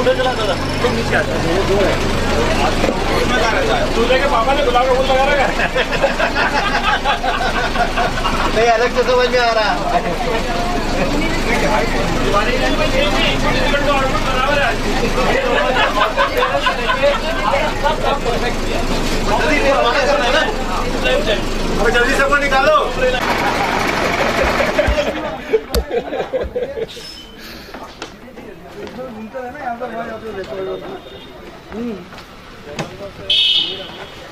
उधर चला दादा, नीचे आता है, दो है। दूल्हे के पापा ने गुलाब का फूल लगा रखा है। नहीं, अलग से समझ में आ रहा है। जल्दी से निकालो।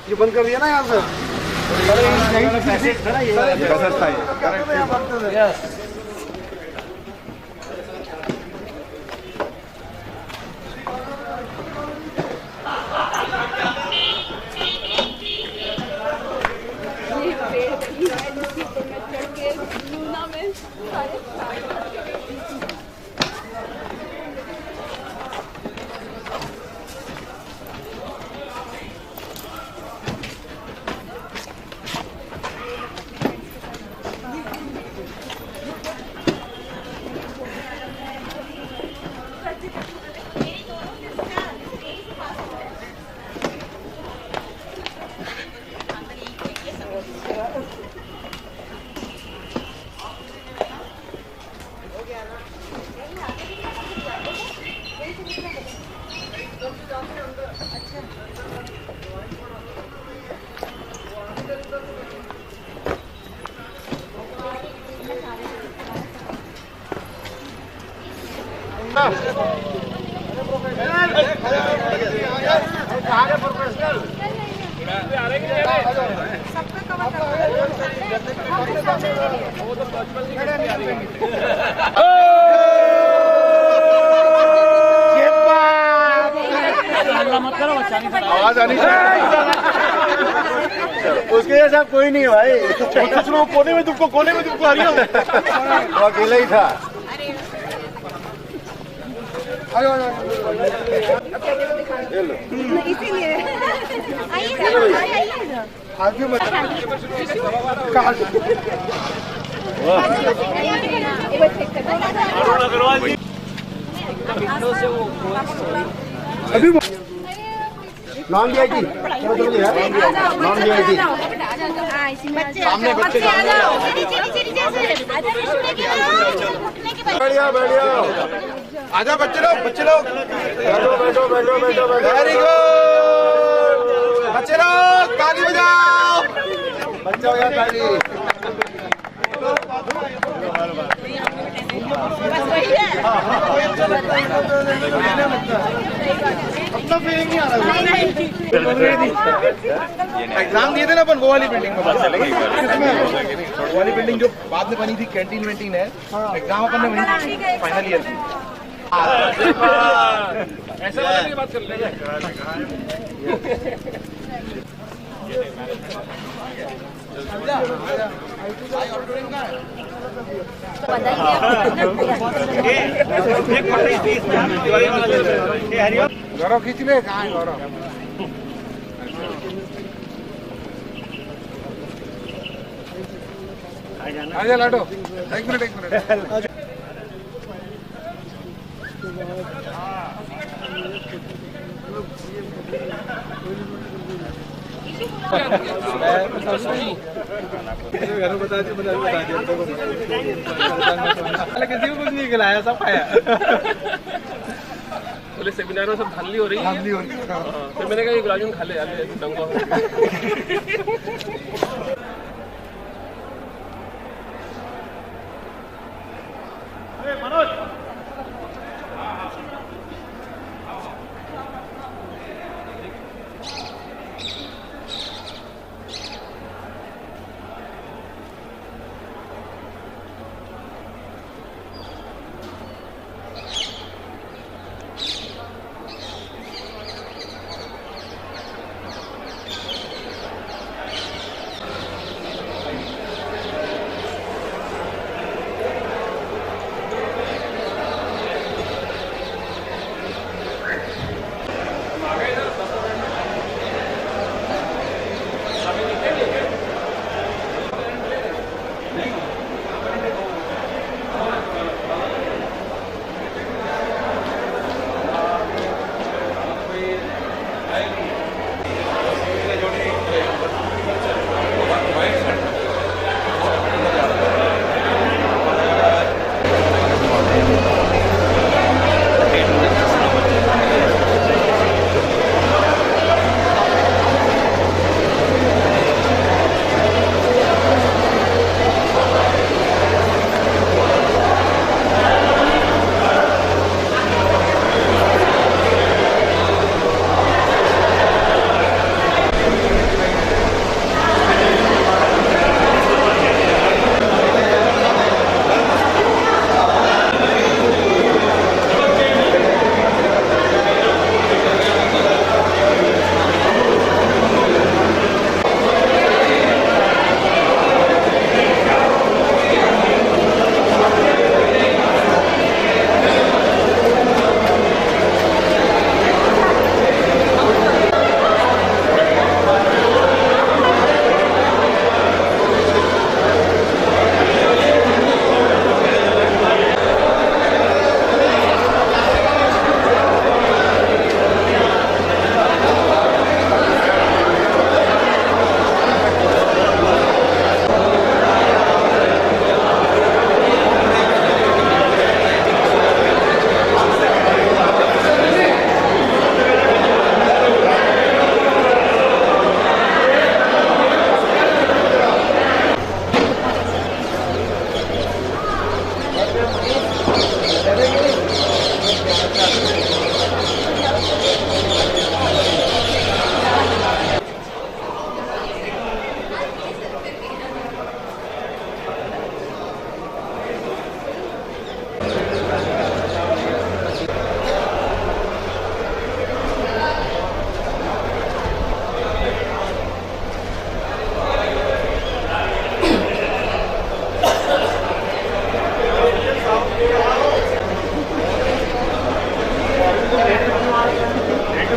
ये बंद कर दिया ना यहाँ से। आवाज आनी उसके जैसा कोई नहीं है भाई। कुछ लोग कोने में तुमको आ रही हो। वो अकेला ही था। इसीलिए अभी नॉन वीआईपी नॉन वीआईपी सामने बच्चे बढ़िया बढ़िया आजा बच्चे लोग बैठो बैठो बैठो बैठो वेरी गुड बच्चे लोग ताली बजाओ बच्चा हो गया ताली अपना फीलिंग नहीं आ रहा। एग्जाम दिए थे ना अपन वो वाली बिल्डिंग में। वो वाली बिल्डिंग जो बाद में बनी थी कैंटीन वेंटीन है। एग्जाम अपन ने वहीं फाइनल ईयर की। ऐसा बात कर ले गौरव खींच ले कहाँ है गौरव। आजा लाडो एक मिनट बता दिया किसी को कुछ नहीं खिलाया सब खाया। बोले सेमिनार में सब धांधली हो रही है। फिर मैंने कहा गुलाब जामुन खा ले यार डंगो। मनोज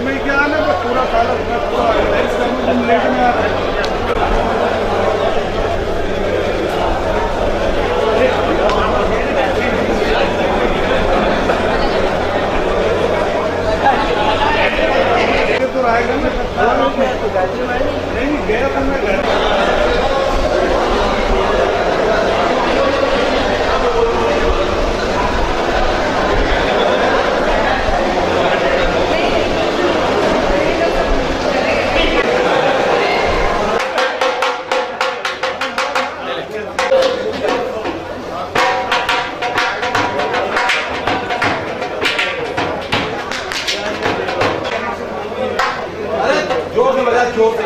मैं क्या है ना पूरा साल अपना पूरा लेट में आ रहा है। तो आएगा ना नहीं गया था मैं घर जोर से बजा, जोर से।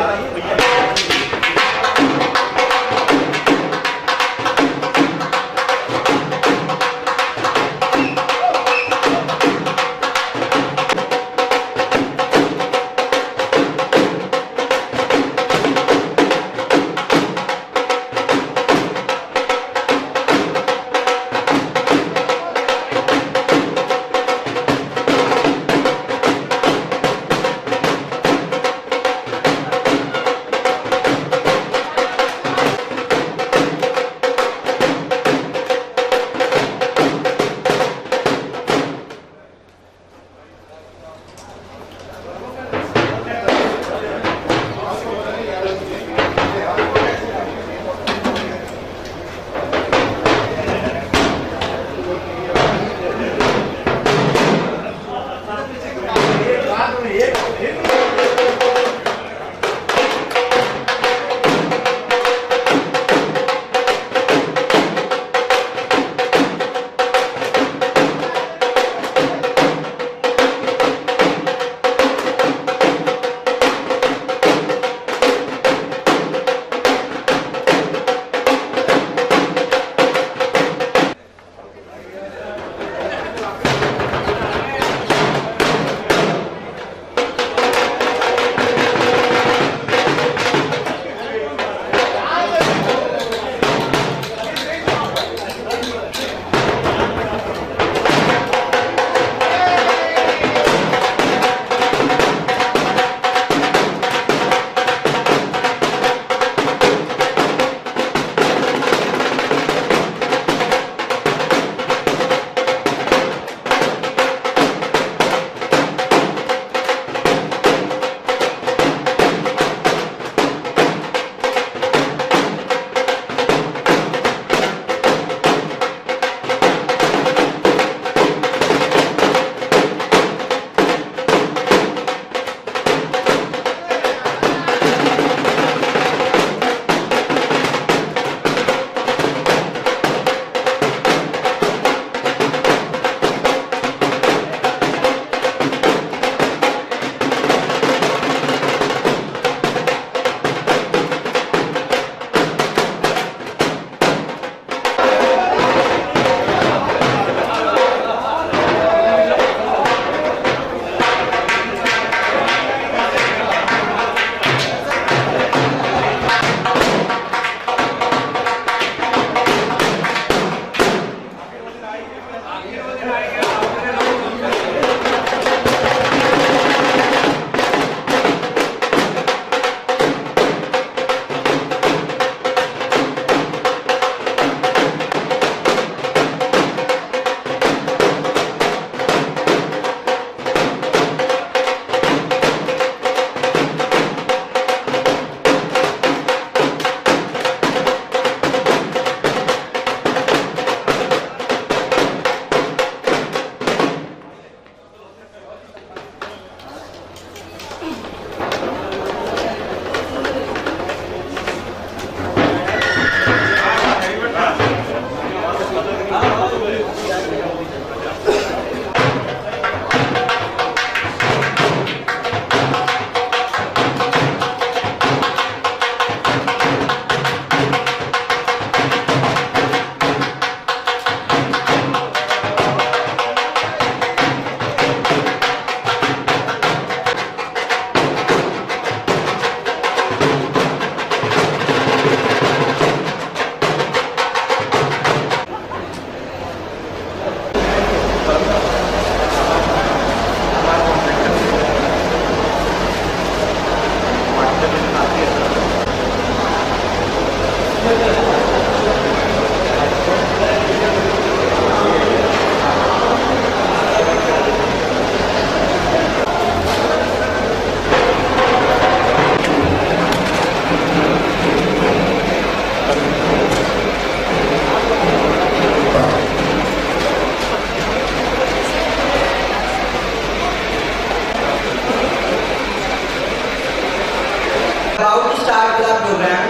About to start with our program.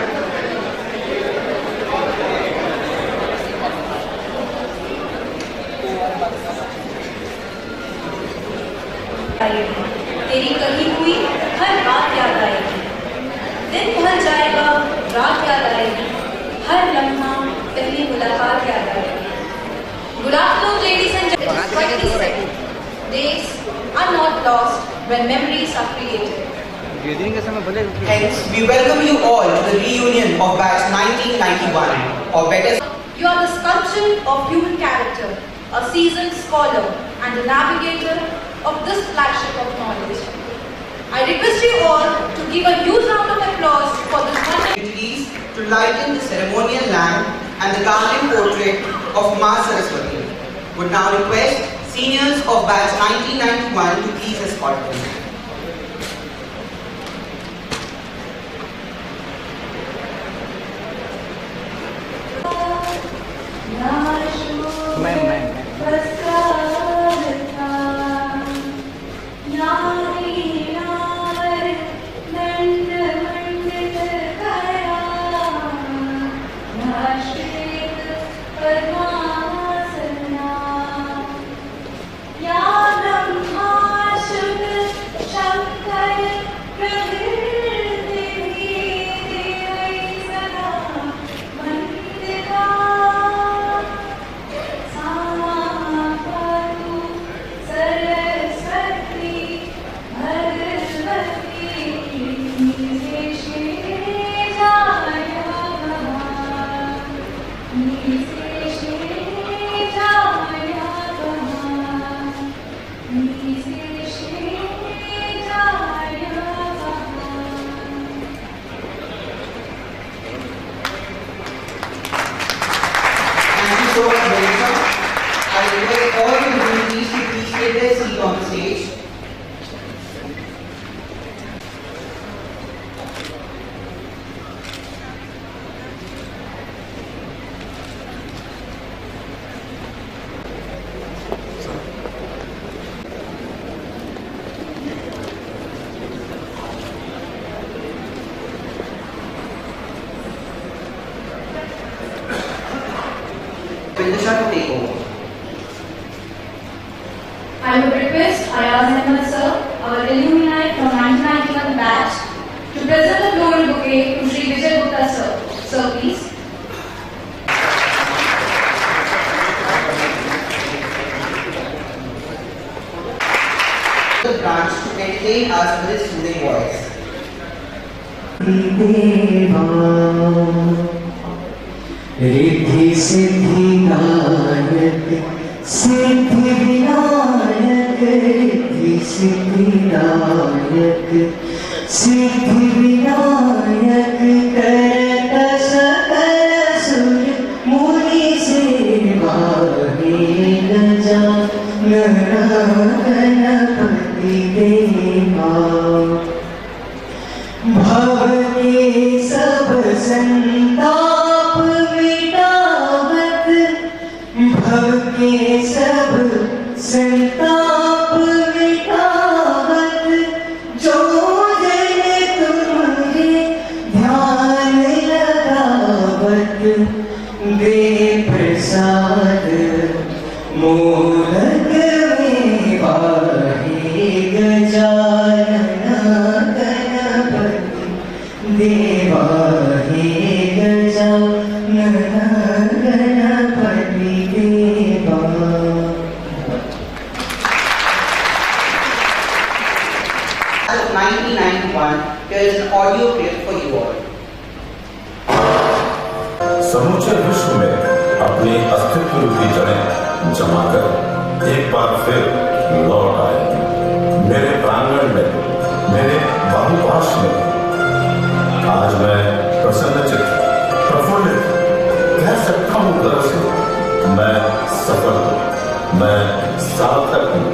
तेरी कही हुई हर बात याद आएगी, दिन ढल जाएगा रात याद आएगी, हर लम्हा पहली मुलाकात याद आएगी. Good afternoon, ladies and gentlemen. 27 days are not lost when memories are created. Hence, we welcome you all to the reunion of batch 1991, or better. You are the sculpture of human character, a seasoned scholar and a navigator of this flagship of knowledge. I request you all to give a huge round of applause for this wonderful To lighten the ceremonial lamp and the garland portrait of Ma Saraswati. Would now request seniors of batch 1991 to please escort them. I would request Ayaz Ahmed sir, our alumni from 1991 batch, to present the floral bouquet to Sri Vijay Gupta sir. Sir, please. The branch to entertain us with his soothing voice. Riddhi Siddhi नायक सिद्धि विनायक रिद्धि सिद्धि नायक सिद्धि विनायक करत सकल सुर मुनि सेवा हे गजानन गणपति देवा भव के सब संताप मिटावत भव के सब संताप मिटावत जो जन तुम्हारे ध्यान लगावत दे प्रसाद मोदक में वाहे गजानन देवा हे गजानन गणपति देवा. As of 1991, there is an audio clip for you all. समूचे विश्व में अपनी अस्तित्व रूपी जड़ें जमाकर एक बार फिर लौट आए मेरे प्रांगण में, मेरे बाहुपाश में. आज मैं प्रसन्नचित्त, प्रफुल्लित कह सकता हूँ. दरअसल मैं सफल हूँ, मैं सार्थक हूँ.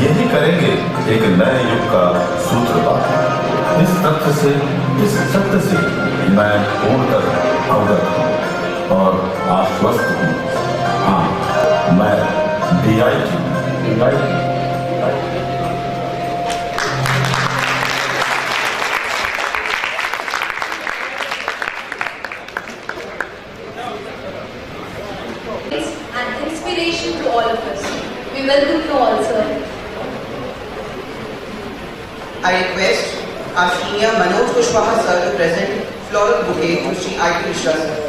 यही करेंगे एक नए युग का सूत्रपात. इस तथ्य से, इस सत्य से मैं पूर्णतः अवगत हूँ और आश्वस्त हूँ. हाँ, मैं DIG I request our senior Manoj Kushwaha sir to present floral bouquet to Sri I.T. Mishra sir.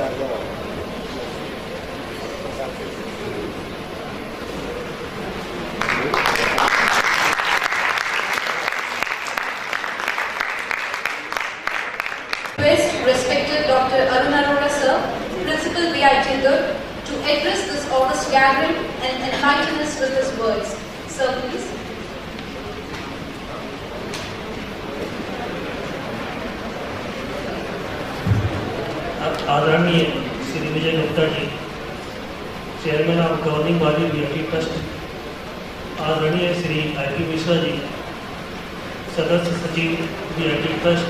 Respected Dr. Arun Arora sir, Principal VIT Durg, to address this august gathering and enlighten us with his words. Sir, please. आदरणीय Shri Vijay Gupta ji, chairman of governing body VIT trust, आदरणीय Shri I.P. Mishra ji, सदस्य सचिव VIT trust,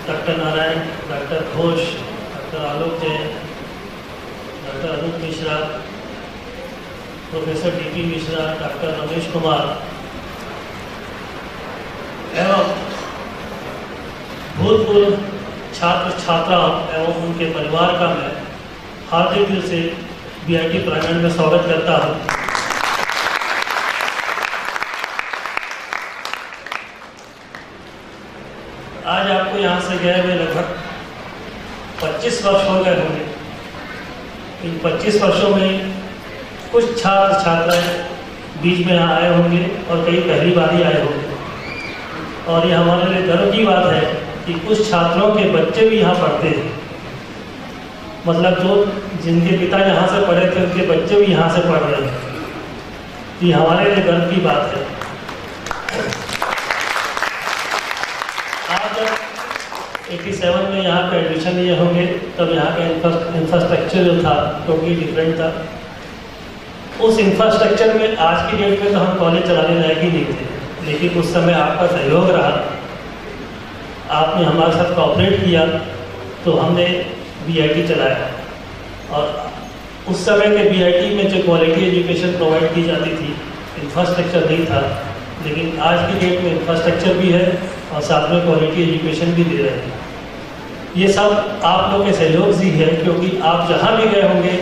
doctor Narayan, doctor Ghosh, doctor Alok Jain, doctor Anoop Mishra, professor DP Mishra, doctor Ramesh Kumar एवं भूतपूर्व छात्र छात्राओं एवं उनके परिवार का मैं हार्दिक दिल से VIT प्रांगण में स्वागत करता हूँ। आज आपको यहाँ से गए हुए लगभग 25 वर्ष हो गए होंगे। इन 25 वर्षों में कुछ छात्र छात्राएं बीच में यहाँ आए होंगे और कई पहली बार ही आए होंगे, और ये हमारे लिए गर्व की बात है कि कुछ छात्रों के बच्चे भी यहाँ पढ़ते हैं। मतलब जो जिनके पिता यहाँ से पढ़े थे उनके बच्चे भी यहाँ से पढ़ रहे हैं। ये हमारे लिए गर्व की बात है। आप जब 87 में यहाँ पे एडमिशन लिए होंगे तब यहाँ का इंफ्रास्ट्रक्चर जो था टोटली डिफरेंट था। उस इंफ्रास्ट्रक्चर में आज की डेट में तो हम कॉलेज चलाने लायक ही नहीं थे, लेकिन उस समय आपका सहयोग रहा, आपने हमारे साथ कोऑपरेट किया तो हमने VIT चलाया। और उस समय के VIT में जो क्वालिटी एजुकेशन प्रोवाइड की जाती थी, इंफ्रास्ट्रक्चर नहीं था, लेकिन आज की डेट में इंफ्रास्ट्रक्चर भी है और साथ में क्वालिटी एजुकेशन भी दे रहे हैं। ये सब आप लोग के सहयोग से है, क्योंकि आप जहाँ भी गए होंगे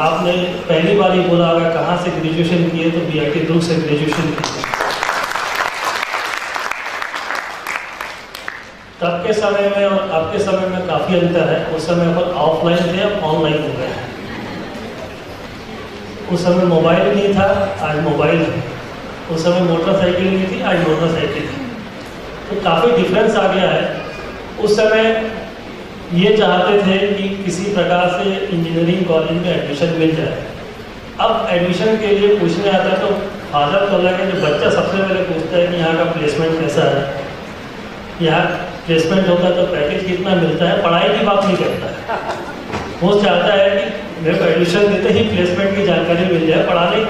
आपने पहली बार ही बोला होगा कहाँ से ग्रेजुएशन किए, तो VIT दुर्ग से ग्रेजुएशन किए। तब के समय में और अब के समय में काफ़ी अंतर है। उस समय पर ऑफलाइन थे, अब ऑनलाइन हो गए। उस समय मोबाइल नहीं था, आज मोबाइल है। उस समय मोटरसाइकिल नहीं थी, आज मोटरसाइकिल है। तो काफ़ी डिफरेंस आ गया है। उस समय ये चाहते थे कि किसी प्रकार से इंजीनियरिंग कॉलेज में एडमिशन मिल जाए। अब एडमिशन के लिए पूछने आता है तो फादर तो लगे जो बच्चा सबसे पहले पूछता है कि यहाँ का प्लेसमेंट कैसा है, यहाँ प्लेसमेंट होता है तो पैकेज कितना मिलता है, पढ़ाई की बात नहीं करता है। वो चाहता है कि मेरे को एडमिशन देते ही प्लेसमेंट की जानकारी मिल जाए।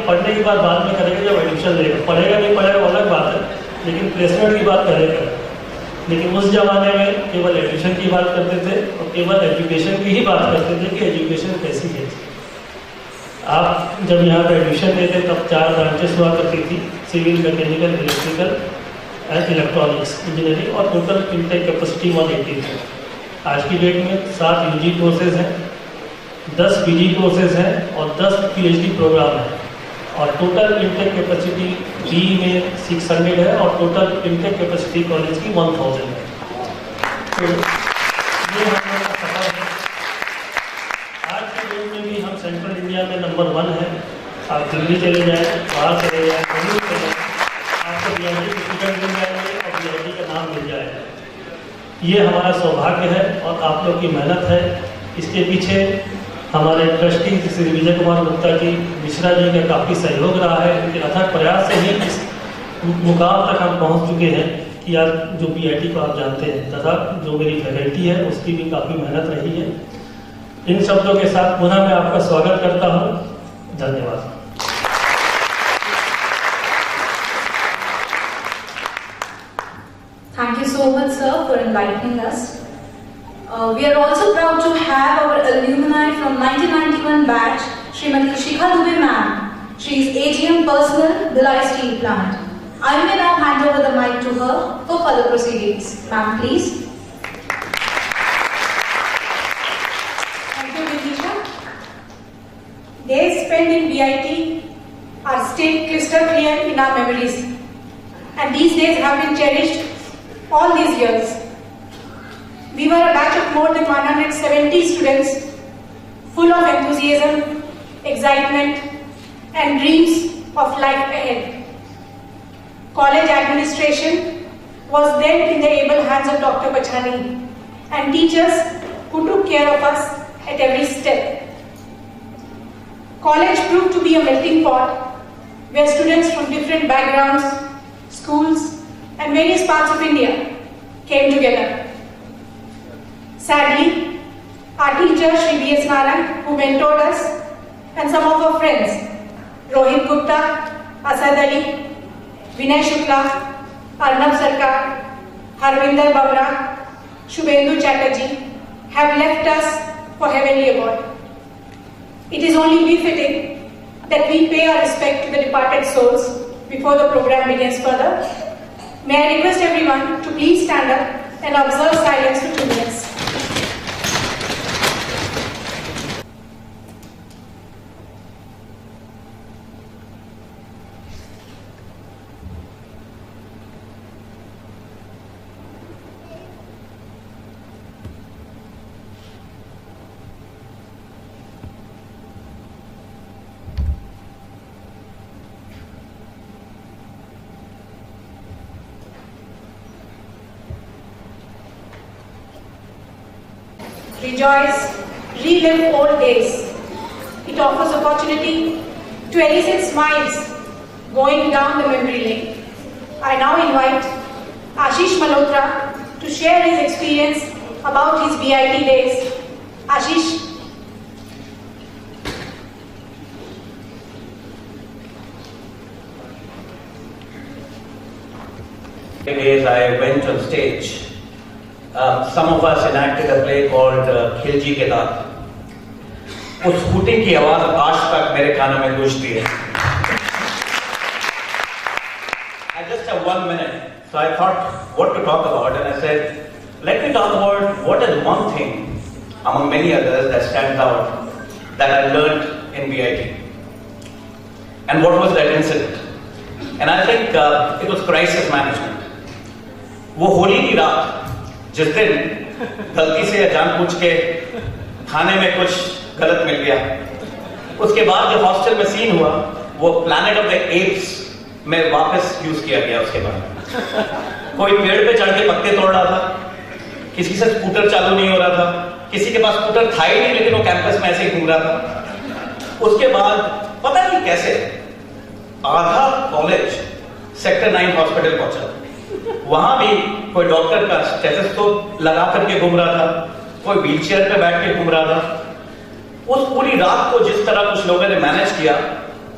पढ़ने की बात बाद में करेगा जब एडमिशन लेगा, पढ़ेगा नहीं पढ़ेगा वो अलग बात है, लेकिन प्लेसमेंट की बात करेगा। लेकिन उस जमाने में केवल एडमिशन की बात करते थे और केवल एजुकेशन की ही बात करते थे कि एजुकेशन कैसी है। आप जब यहाँ पर एडमिशन लेते तब 4 ब्रांचेस हुआ करती थी, civil, mechanical, electrical and electronics engineering, और टोटल इंटेक कैपेसिटी 180 है। आज की डेट में 7 UG कोर्सेज हैं, 10 PG कोर्सेज हैं और 10 PhD प्रोग्राम हैं, और टोटल इंटेक कैपेसिटी BE में 600 है और टोटल इंटेक कैपेसिटी कॉलेज की 1000 है। तो ये हमारा सफर है। आज की डेट में भी हम सेंट्रल इंडिया में नंबर 1 है। आप दिल्ली चले जाएँ, बाहर चले जाएँ, कहीं चले जाएँ, आपको VIT के स्टूडेंट मिल जाएंगे और VIT का नाम मिल जाएगा। ये हमारा सौभाग्य है और आप लोग की मेहनत है। इसके पीछे हमारे ट्रस्टी श्री विजय कुमार गुप्ता जी, मिश्रा जी का काफ़ी सहयोग रहा है। उनके अथक प्रयास से ही इस मुकाम तक हम पहुंच चुके हैं कि आज जो VIT को आप जानते हैं, तथा जो मेरी फैकल्टी है उसकी भी काफ़ी मेहनत रही है। इन शब्दों के साथ पुनः मैं आपका स्वागत करता हूँ। धन्यवाद। Thank you so much, sir, for inviting us. We are also proud to have our alumni from 1991 batch, Srimati Shikha Dubey ma'am. She is AGM personnel, Bhilai Steel Plant. I may now hand over the mic to her for further proceedings. Ma'am, please. Thank you, Vidisha. Days spent in VIT are still crystal clear in our memories. and these days have been cherished all these years. We were a batch of more than 170 students, full of enthusiasm, excitement, and dreams of life ahead. College administration was then in the able hands of Dr. Bachani and teachers who took care of us at every step. College proved to be a melting pot where students from different backgrounds, schools, and various parts of India came together. Sadly, our teacher Shri B.S. Naran, who mentored us, and some of our friends, Rohit Gupta, Asad Ali, Vinay Shukla, Arnab Sarkar, Harvinder Bamra, Shubhendu Chatterjee, have left us for heavenly abode. It is only befitting that we pay our respect to the departed souls before the program begins further. May I request everyone to please stand up and observe silence for 2 minutes. Rejoice, relive old days. It offers opportunity to elicit smiles going down the memory lane. I now invite Ashish Malhotra to share his experience about his BIT days. Ashish. Days I went on stage. Some of us enacted a play called Khilji Ke Daat. उस shooting की आवाज आज तक मेरे कानों में गूंजती है. I just have 1 minute, so I thought what to talk about, and I said, let me talk about what is one thing among many others that stands out that I learned in BIT. And what was that incident? And I think it was crisis management. वो होली की रात जिस दिन गलती से या जानबूझ के खाने में कुछ गलत मिल गया, उसके बाद जो हॉस्टल में सीन हुआ वो प्लैनेट ऑफ द एप्स में वापस यूज किया गया. उसके बाद कोई पेड़ पे चढ़ के पत्ते तोड़ रहा था, किसी से स्कूटर चालू नहीं हो रहा था, किसी के पास स्कूटर था ही नहीं लेकिन वो कैंपस में ऐसे ही घूम रहा था. उसके बाद पता नहीं कैसे आधा कॉलेज सेक्टर 9 हॉस्पिटल पहुंचा. वहां भी कोई डॉक्टर का स्टेथोस्कोप लगा करके घूम रहा था, कोई व्हीलचेयर पे बैठ के घूम रहा था. उस पूरी रात को जिस तरह कुछ लोगों ने मैनेज किया,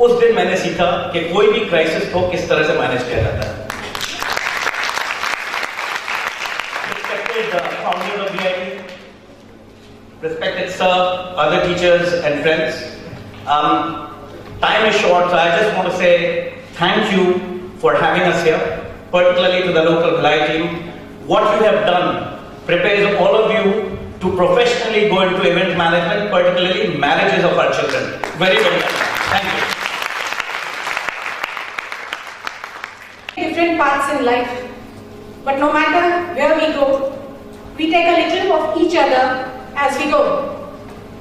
उस दिन मैंने सीखा कि कोई भी क्राइसिस को किस तरह से मैनेज किया जाता है. Respected founders of BIT, respected sir, other teachers and friends, time is short, so I just want to say thank you for having us here, particularly to the local Bhilai team. What you have done prepares all of you to professionally go into event management, particularly marriages of our children. Very, very much. Thank you. Different paths in life, but no matter where we go, we take a little of each other as we go.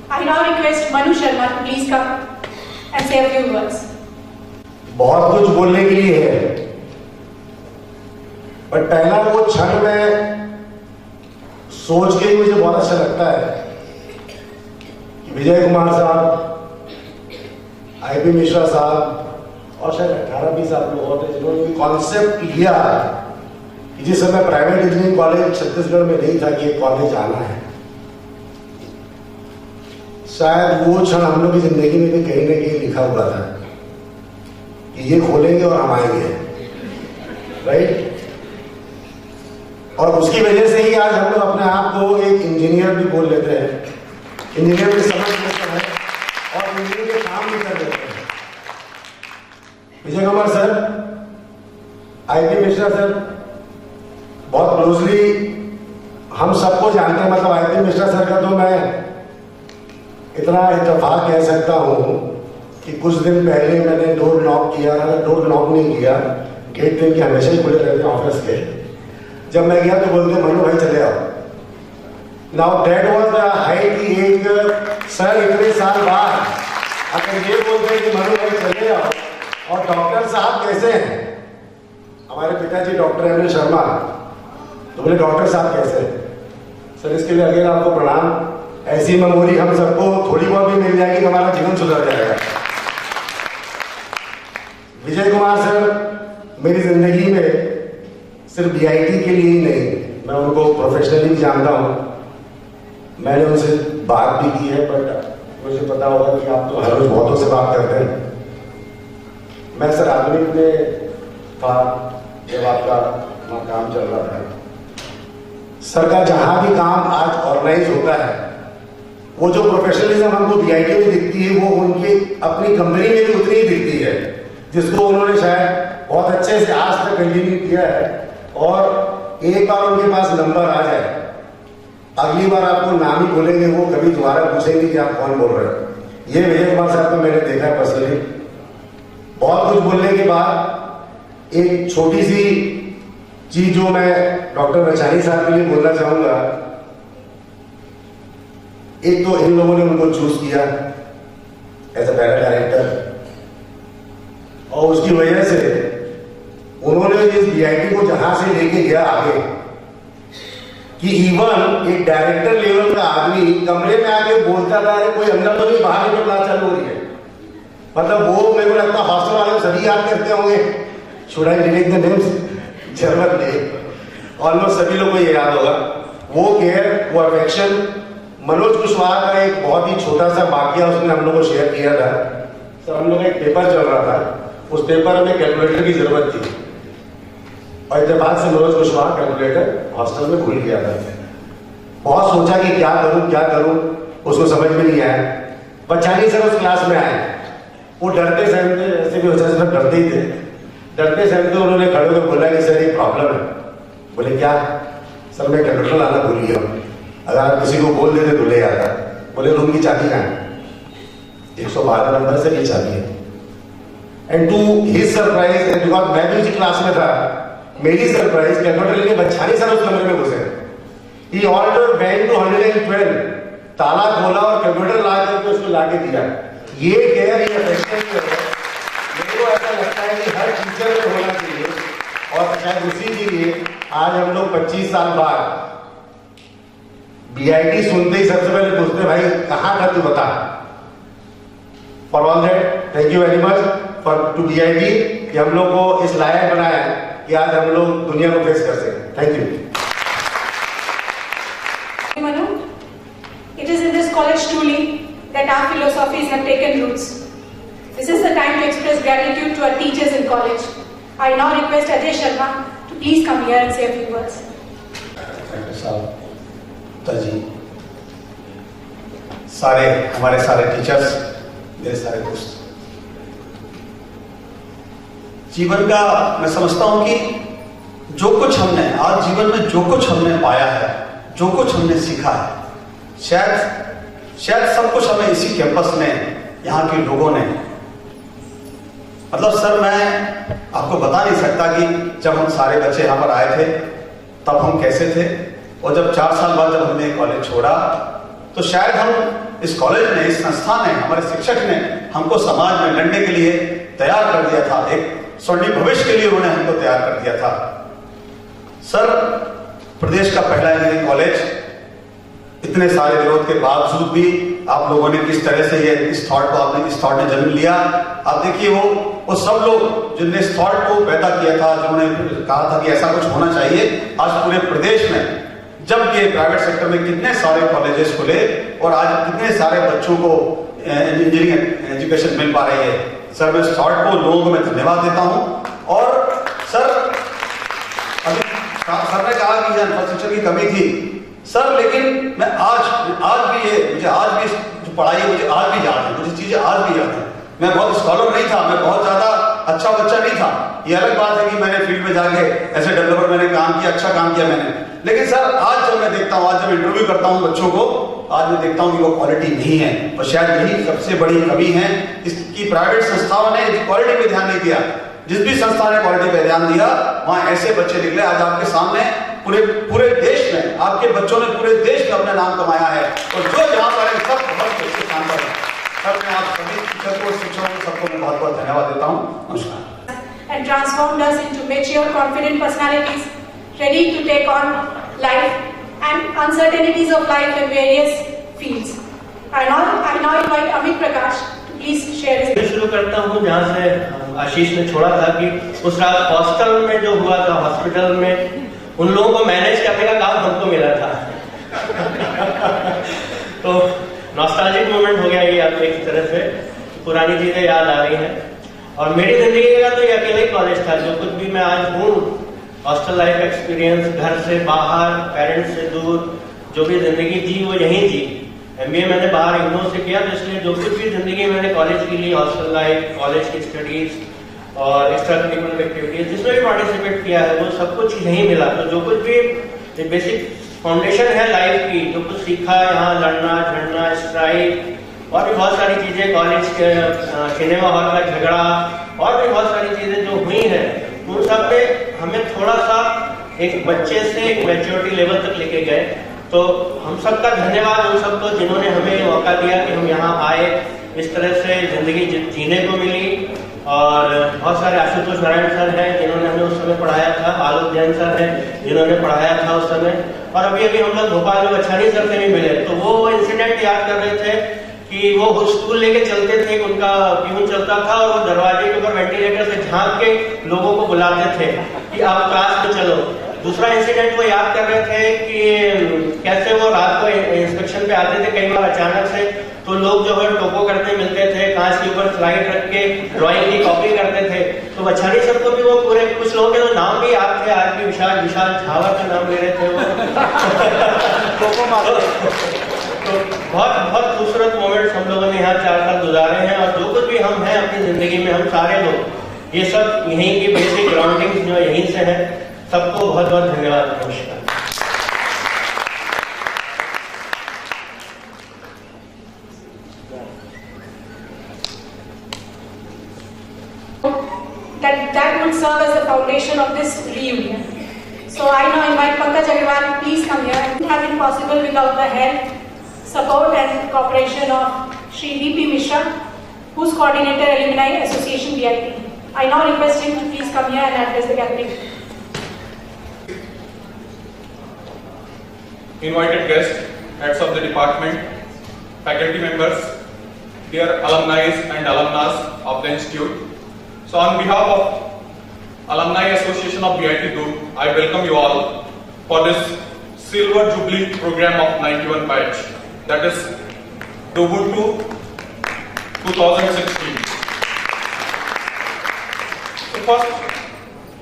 I now request Manu Sharma to please come and say a few words. बहुत कुछ बोलने के लिए है, पर पहला वो क्षण में सोच के ही मुझे बहुत अच्छा लगता है कि विजय कुमार साहब, आईपी मिश्रा साहब और शायद 18-20 साल लोग होते जिन्होंने कॉन्सेप्ट लिया कि जिस समय प्राइवेट इंजीनियरिंग कॉलेज छत्तीसगढ़ में नहीं था कि कॉलेज आना है. शायद वो क्षण हम लोग की जिंदगी में भी कहीं ना कहीं लिखा हुआ था कि ये खोलेंगे और हम आएंगे, राइट. और उसकी वजह से ही आज हम लोग अपने आप को एक इंजीनियर भी बोल लेते हैं, इंजीनियर भी समझ लेते हैं और इंजीनियर के काम भी कर लेते हैं. Vijay Kumar sir, IP Mishra sir बहुत क्लोजली हम सबको जानते हैं. मतलब आईपी मिश्रा सर का तो मैं इतना इत्तेफाक कह सकता हूँ कि कुछ दिन पहले मैंने डोर नॉक किया, डोर नॉक नहीं किया, गेट पे हमेशा ही खुले रहते हैं ऑफिस के। जब मैं गया तो बोलते मनु भाई चले आओ। Now that was the height की एक सर इतने साल बाद अगर ये बोलते हैं कि मनु भाई चले आओ, और डॉक्टर साहब कैसे हैं, हमारे पिताजी डॉक्टर एम एन शर्मा, तो बोले डॉक्टर साहब कैसे हैं? सर इसके लिए अगेन आपको प्रणाम। ऐसी मेमोरी हम सबको थोड़ी बहुत भी मिल जाएगी, हमारा जीवन सुधर जाएगा। विजय कुमार सर मेरी जिंदगी में सिर्फ बीआईटी के लिए ही नहीं, मैं उनको प्रोफेशनली भी जानता हूं, मैंने उनसे बात भी की है, बट मुझे पता होगा कि आप तो हर रोज बहुतों से बात करते हैं। मैं सर आधुनिक में था जब आपका वहाँ काम चल रहा था। सर का जहां भी काम आज ऑर्गेनाइज होता है, वो जो प्रोफेशनलिज्म हमको बीआईटी में दिखती है, वो उनकी अपनी कंपनी में भी उतनी ही दिखती है, जिसको उन्होंने शायद बहुत अच्छे से आज तक कंटिन्यू किया है। और एक बार उनके पास नंबर आ जाए, अगली बार आपको नाम ही बोलेंगे, वो कभी दोबारा पूछेंगे कि आप कौन बोल रहे हो। ये विजय कुमार साहब को मैंने देखा है पर्सनली। बहुत कुछ बोलने के बाद एक छोटी सी चीज जो मैं डॉक्टर रचानी साहब के लिए बोलना चाहूंगा, एक तो इन लोगों ने उनको चूज किया एज अ पैरा डायरेक्टर, और उसकी वजह से उन्होंने इस बीआईटी को जहां से लेके गया आगे, कि इवन एक डायरेक्टर लेवल का आदमी कमरे में आके बोलता था कोई अंदर तो नहीं, बाहर निकल बात चालू हो रही है। मतलब वो मेरे को लगता हॉस्टल वाले सभी याद करते होंगे, should I delete the names, जरूरत नहीं, ऑलमोस्ट सभी लोगों को ये याद होगा। वो केयर, वो अफेक्शन। मनोज कुशवाहा का एक बहुत ही छोटा सा वाकया उसने हम लोग को शेयर किया था। सर हम लोग का एक पेपर चल रहा था, उस पेपर में कैलकुलेटर की जरूरत थी, और इत्तेफाक से मनोज कुशवाहा कैलकुलेटर हॉस्टल में भूल गया था। बहुत सोचा कि क्या करूं, उसको समझ में नहीं आया। बच्चानी सर उस क्लास में आए, वो डरते सहमते, ऐसे भी होता है डरते ही थे, डरते सहमते उन्होंने खड़े होकर बोला कि सर एक प्रॉब्लम है। बोले क्या? सर मैं कैलकुलेटर लाना भूल गया हूँ, अगर आप किसी को बोल देते तो ले आता। बोले रूम की चाबी कहाँ है? 112 नंबर से ये चाबी है। And to his surprise, and because मैं भी उसी क्लास में था, मेरी सरप्राइज कैलकुलेटर लेके बच्चानी सर उस कमरे में घुसे। ही ऑर्डर बैंक टू 112, ताला खोला और कैलकुलेटर ला करके उसको ला के दिया। ये केयर, ये अफेक्शन जो है, मेरे को ऐसा लगता है कि हर टीचर में होना चाहिए, और शायद उसी के लिए आज हम लोग 25 साल बाद बीआईटी सुनते ही सबसे पहले पूछते भाई कहाँ था तू बता। For all that thank you very much for to BIT कि हम लोग को इस लायक बनाया कि आज हम लोग दुनिया को फेस कर सकें। Thank you. Manu, it is in this college truly that our philosophies have taken roots. This is the time to express gratitude to our teachers in college. I now request Ajay Sharma to please come here and say a few words. जी सारे हमारे सारे teachers, मेरे सारे दोस्त, जीवन का मैं समझता हूं कि जो कुछ हमने आज जीवन में जो कुछ हमने पाया है, जो कुछ हमने सीखा है, शायद सब कुछ हमें इसी कैंपस में, यहाँ के लोगों ने, मतलब सर मैं आपको बता नहीं सकता कि जब हम सारे बच्चे यहाँ पर आए थे तब हम कैसे थे, और जब 4 साल बाद जब हमने कॉलेज छोड़ा तो शायद हम इस कॉलेज ने, इस संस्था ने, हमारे शिक्षक ने हमको समाज में लड़ने के लिए तैयार कर दिया था, एक स्वर्णिम भविष्य के लिए उन्होंने हमको तैयार कर दिया था। सर प्रदेश का पहला इंजीनियरिंग कॉलेज, इतने सारे विरोध के बावजूद भी आप लोगों ने किस तरह से इस थॉट ने जन्म लिया। आप देखिए वो सब लोग जिनने इस थॉट को पैदा किया था, जिन्होंने कहा था कि ऐसा कुछ होना चाहिए, आज पूरे प्रदेश में जब ये प्राइवेट सेक्टर में कितने सारे कॉलेजेस खुले और आज कितने सारे बच्चों को इंजीनियरिंग एजुकेशन मिल पा रही है। सर मैं इस थॉट को लोगों को मैं धन्यवाद देता हूं। और सर अभी सर ने कहा कि इंफ्रास्ट्रक्चर की कमी थी सर, लेकिन मैं आज भी ये मुझे आज भी जो पढ़ाई है मुझे आज भी याद है, मुझे चीजें आज भी याद है। मैं बहुत स्कॉलर नहीं था, मैं बहुत ज्यादा अच्छा बच्चा नहीं था, ये अलग बात है कि मैंने फील्ड में जाके ऐसे डेवलपर मैंने काम किया, अच्छा काम किया मैंने, लेकिन सर आज जब मैं देखता हूँ, आज जब इंटरव्यू करता हूँ बच्चों को, आज मैं देखता हूँ कि वो क्वालिटी नहीं है, और शायद यही सबसे बड़ी कमी है इसकी। प्राइवेट संस्थाओं ने क्वालिटी पे ध्यान नहीं दिया। जिस भी संस्था ने क्वालिटी पे ध्यान दिया वहां ऐसे बच्चे निकले। आज आपके सामने पूरे देश में आपके बच्चों ने पूरे देश में अपना नाम कमाया है और जो यहाँ पर है सब बहुत अच्छे काम कर रहे हैं। सर मैं आप सभी शिक्षकों और शिक्षकों सबको मैं बहुत बहुत धन्यवाद देता हूँ। नमस्कार। And transformed us into mature, confident personalities, ready to take on life and uncertainties of life in various fields. I now invite Amit Prakash to please share his. मैं शुरू करता हूँ जहाँ से आशीष ने छोड़ा था कि उस रात हॉस्टल में जो हुआ था, हॉस्पिटल में उन लोगों को मैनेज करने का काम हमको मिला था। तो नॉस्टैल्जिक मोमेंट हो गया ये आप एक तरह से, पुरानी चीजें याद आ रही हैं। और मेरी जिंदगी का तो ये अकेले ही कॉलेज था। जो कुछ भी मैं आज हूँ, हॉस्टल लाइफ एक्सपीरियंस, घर से बाहर, पेरेंट्स से दूर, जो भी जिंदगी जी वो यहीं जी। MBA मैंने बाहर इग्नोर से किया, तो इसलिए जो कुछ भी जिंदगी मैंने कॉलेज के लिए, हॉस्टल लाइफ, कॉलेज की स्टडीज और एक्स्ट्रा करिकुलर एक्टिविटीज जिसमें भी पार्टिसिपेट किया है वो सब कुछ यहीं मिला। तो जो कुछ भी बेसिक फाउंडेशन है लाइफ की, जो कुछ सीखा यहाँ, लड़ना झड़ना, स्ट्राइक और भी बहुत सारी चीजें, कॉलेज के सिनेमा हॉल का झगड़ा और भी बहुत सारी चीजें जो हुई हैं, उन सब पे हमें थोड़ा सा एक बच्चे से एक मैच्योरिटी लेवल तक लेके गए। तो हम सबका धन्यवाद उन सबको जिन्होंने हमें मौका दिया कि हम यहाँ आए, इस तरह से जिंदगी जीने को मिली। और बहुत सारे आशुतोष नारायण सर हैं जिन्होंने हमें उस समय पढ़ाया था, आलोक जैन सर हैं जिन्होंने पढ़ाया था उस समय, और अभी हम लोग भोपाल में बछानी सर से भी मिले। तो वो इंसिडेंट याद कर रहे थे कि वो स्कूल लेके चलते थे, उनका प्यून चलता था और वो दरवाजे के ऊपर वेंटिलेटर से झांक के लोगों को बुलाते थे कि आप क्लास में चलो। दूसरा इंसिडेंट वो याद कर रहे थे कि कैसे वो रात को इंस्पेक्शन पे आते थे कई बार अचानक से, तो लोग जो है टोको करते मिलते थे, कांच के ऊपर स्लाइड रख के ड्राइंग की कॉपी करते थे। तो बछानी सर को भी वो पूरे कुछ लोगों के तो नाम भी याद थे, आज भी विशाल झावर का नाम ले रहे थे वो। तो बहुत खूबसूरत मोमेंट्स हम लोगों ने यहाँ 4 साल गुजारे हैं। और जो कुछ भी हम हैं अपनी जिंदगी में, हम सारे लोग, ये सब यहीं की बेसिक ग्राउंडिंग जो यहीं से है। सबको बहुत बहुत धन्यवाद। नमस्कार। That would serve as the foundation of this reunion. So I now invite Pankaj Agarwal to please come here. It would have been possible without the help, support and cooperation of Shri V.P. Mishra, who's coordinator Alumni Association VIP. I now request him to please come here and address the gathering. Invited guests, heads of the department, faculty members, dear alumni and alumnas of the institute. So on behalf of Alumni Association of BIT Durg, I welcome you all for this Silver Jubilee program of 91 batch, that is Ubuntu 2016. So first,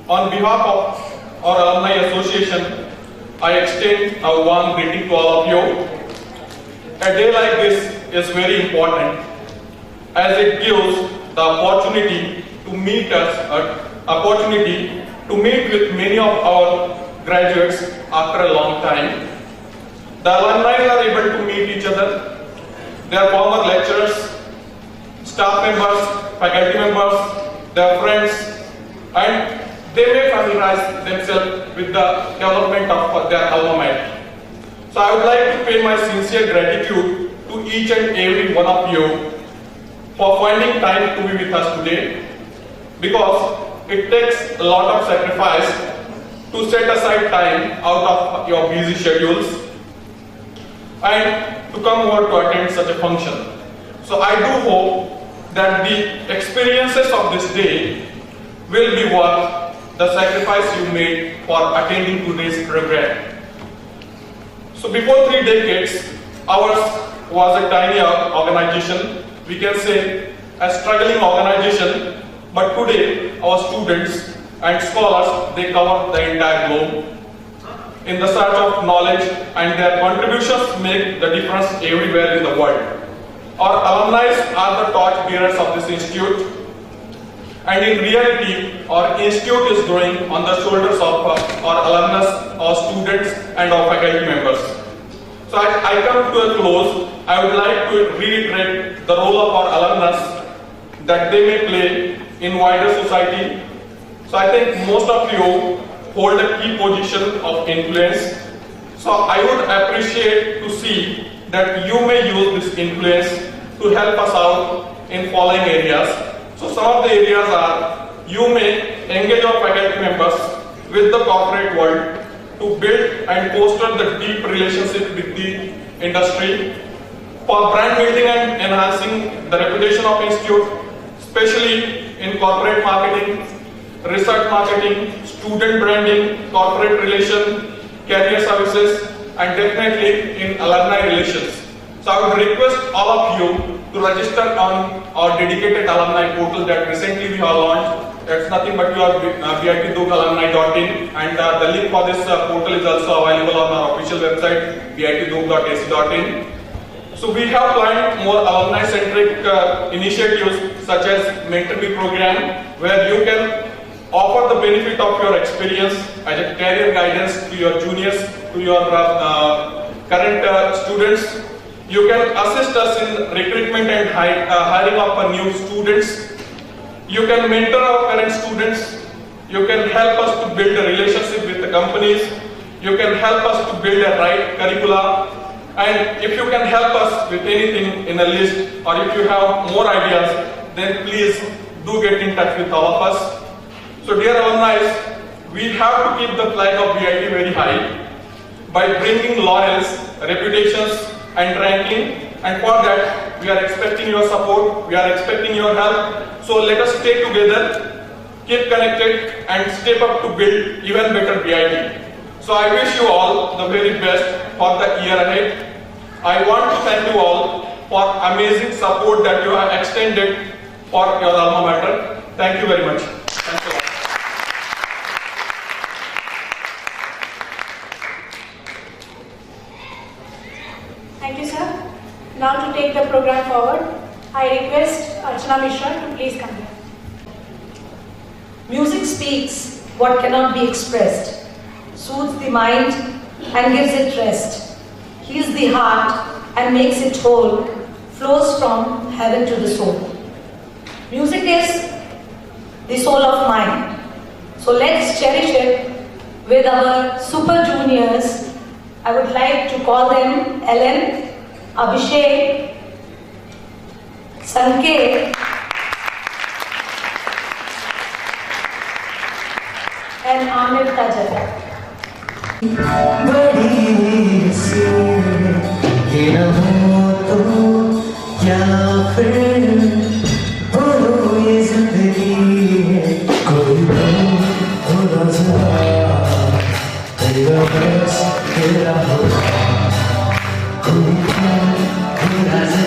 on behalf of our Alumni Association, I extend a warm greeting to all of you. A day like this is very important as it gives the opportunity to meet with many of our graduates after a long time. The alumni are able to meet each other, their former lecturers, staff members, faculty members, their friends, and they may familiarize themselves with the development of their alma mater. So I would like to pay my sincere gratitude to each and every one of you for finding time to be with us today, because it takes a lot of sacrifice to set aside time out of your busy schedules and to come over to attend such a function. So I do hope that the experiences of this day will be worth the sacrifice you made for attending today's program. So before 3 decades, ours was a tiny organization, we can say a struggling organization, but today our students and scholars, they cover the entire globe in the search of knowledge, and their contributions make the difference everywhere in the world. Our alumni are the torch bearers of this institute, and in reality our institute is growing on the shoulders of our alumnus, our students and our faculty members. So as I come to a close, I would like to reiterate the role of our alumnus that they may play in wider society So I think most of you hold a key position of influence. So I would appreciate to see that you may use this influence to help us out in following areas. So some of the areas are, you may engage your faculty members with the corporate world to build and foster the deep relationship with the industry, for brand building and enhancing the reputation of institute, especially in corporate marketing, research marketing, student branding, corporate relation, career services, and definitely in alumni relations. So I would request all of you to register on our dedicated alumni portal that recently we have launched. It's nothing but your bitdughalumni.in, and the link for this portal is also available on our official website bitdug.ac.in. So we have planned more alumni-centric initiatives such as Mentor-Me program, where you can offer the benefit of your experience as a career guidance to your juniors, to your current students. You can assist us in recruitment and hiring of new students. You can mentor our current students. You can help us to build a relationship with the companies. You can help us to build a right curricula. And if you can help us with anything in a list, or if you have more ideas, then please do get in touch with all of us. So dear alumni, we have to keep the flag of BIT very high by bringing laurels, reputations, and ranking, and for that we are expecting your support, we are expecting your help. So let us stay together, keep connected, and step up to build even better BIT. So I wish you all the very best for the year ahead. I want to thank you all for amazing support that you have extended for your alma mater. Thank you very much. Thanks a lot. Thank you, sir. Now to take the program forward, I request Archana Mishra to please come here. Music speaks what cannot be expressed, soothes the mind and gives it rest, heals the heart and makes it whole, flows from heaven to the soul. Music is the soul of mind. So let's cherish it with our super juniors. I would like to call them Ellen, Abhishek, Sanket, and Amir Tajal. बड़ी से ये न हो तो क्या फिर बोलो ये जिंदगी है कोई हो ना जा तेरा बस तेरा हो कोई ना जा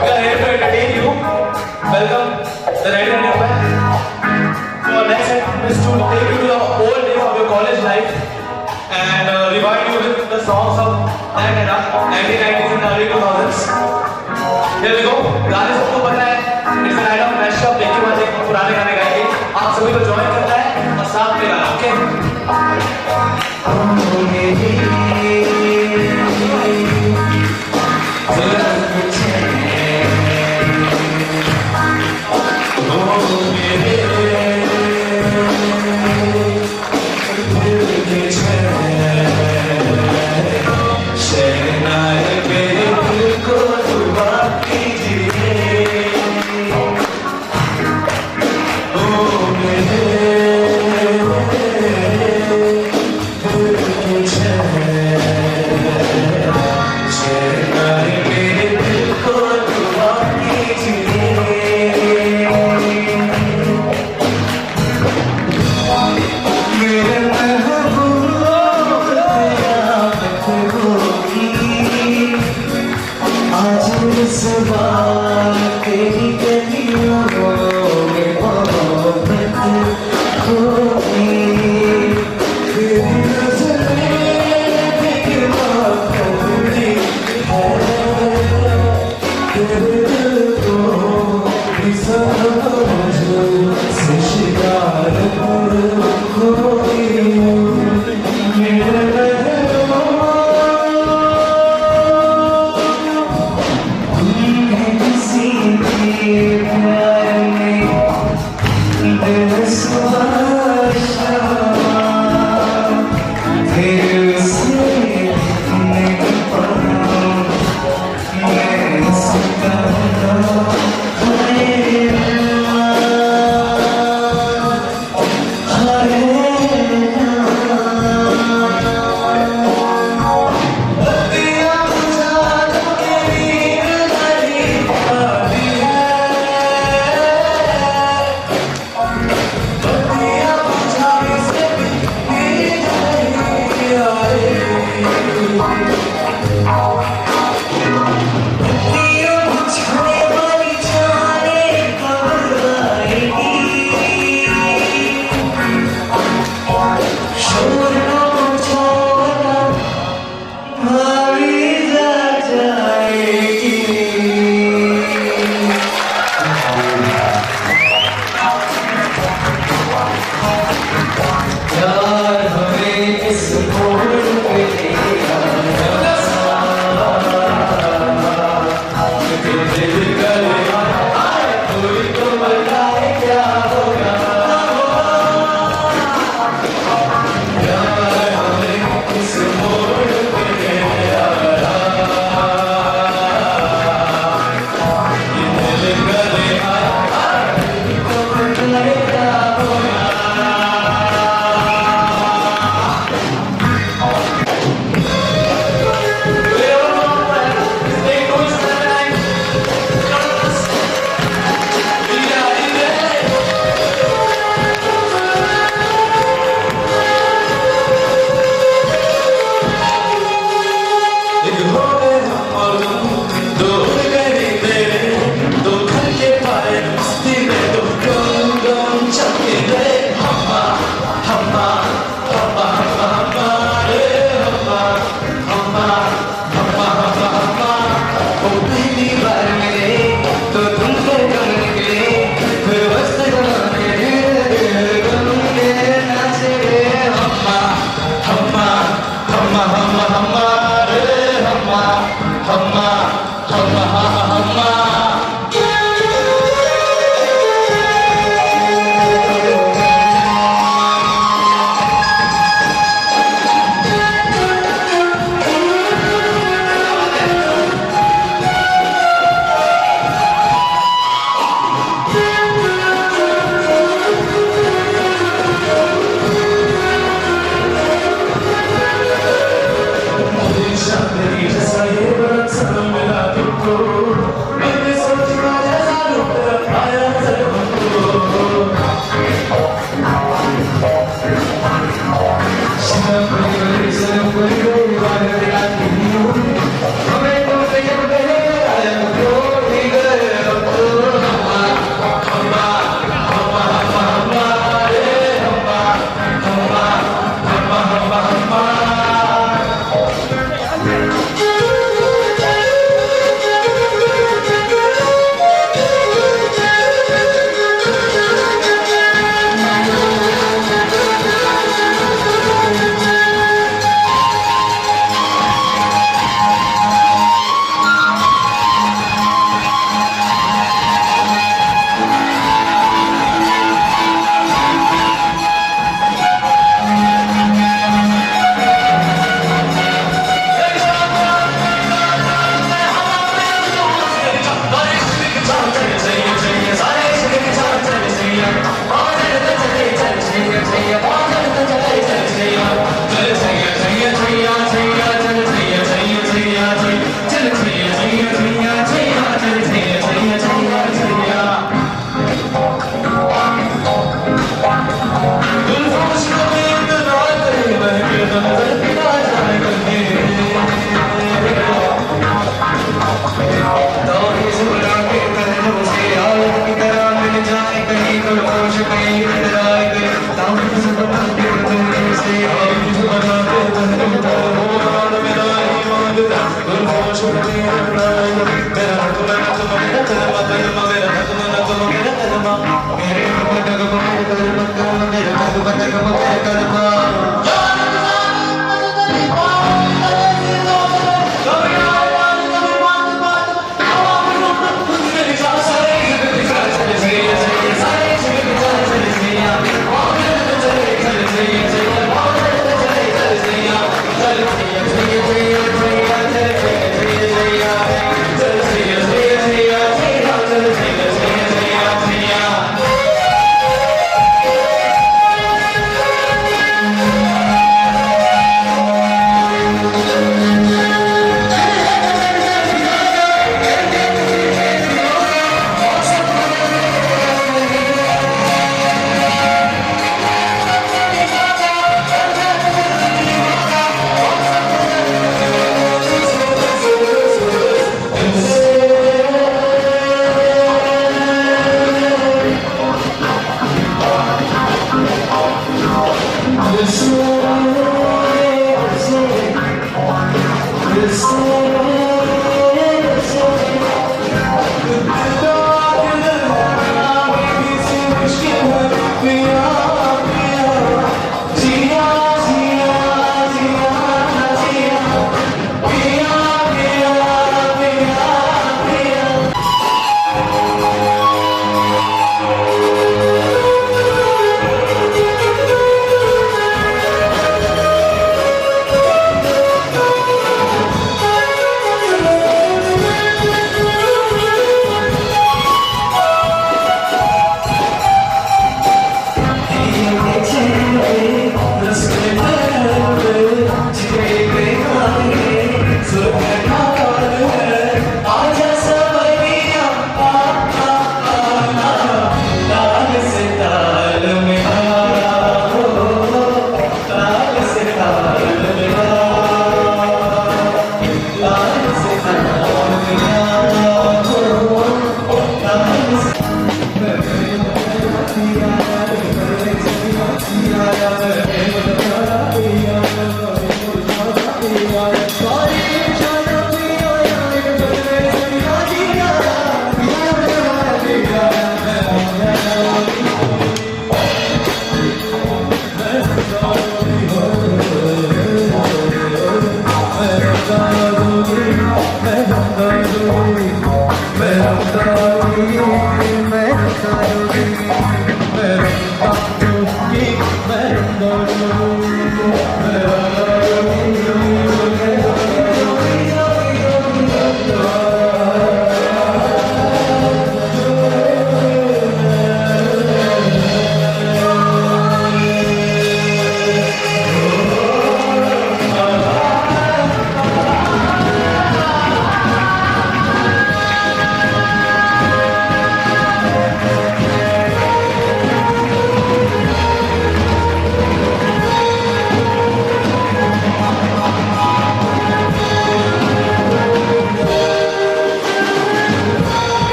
We are here to entertain you. Welcome the right hand of man. So next step is to take you to the old days of your college life and revive you with the songs of that era, 1990s and early 2000s. Here we go. गाने सबको पता है. It's a night of mashup. एक के बाद एक पुराने गाने गाएंगे. आप सभी को join करना है और साथ में गाना. Okay?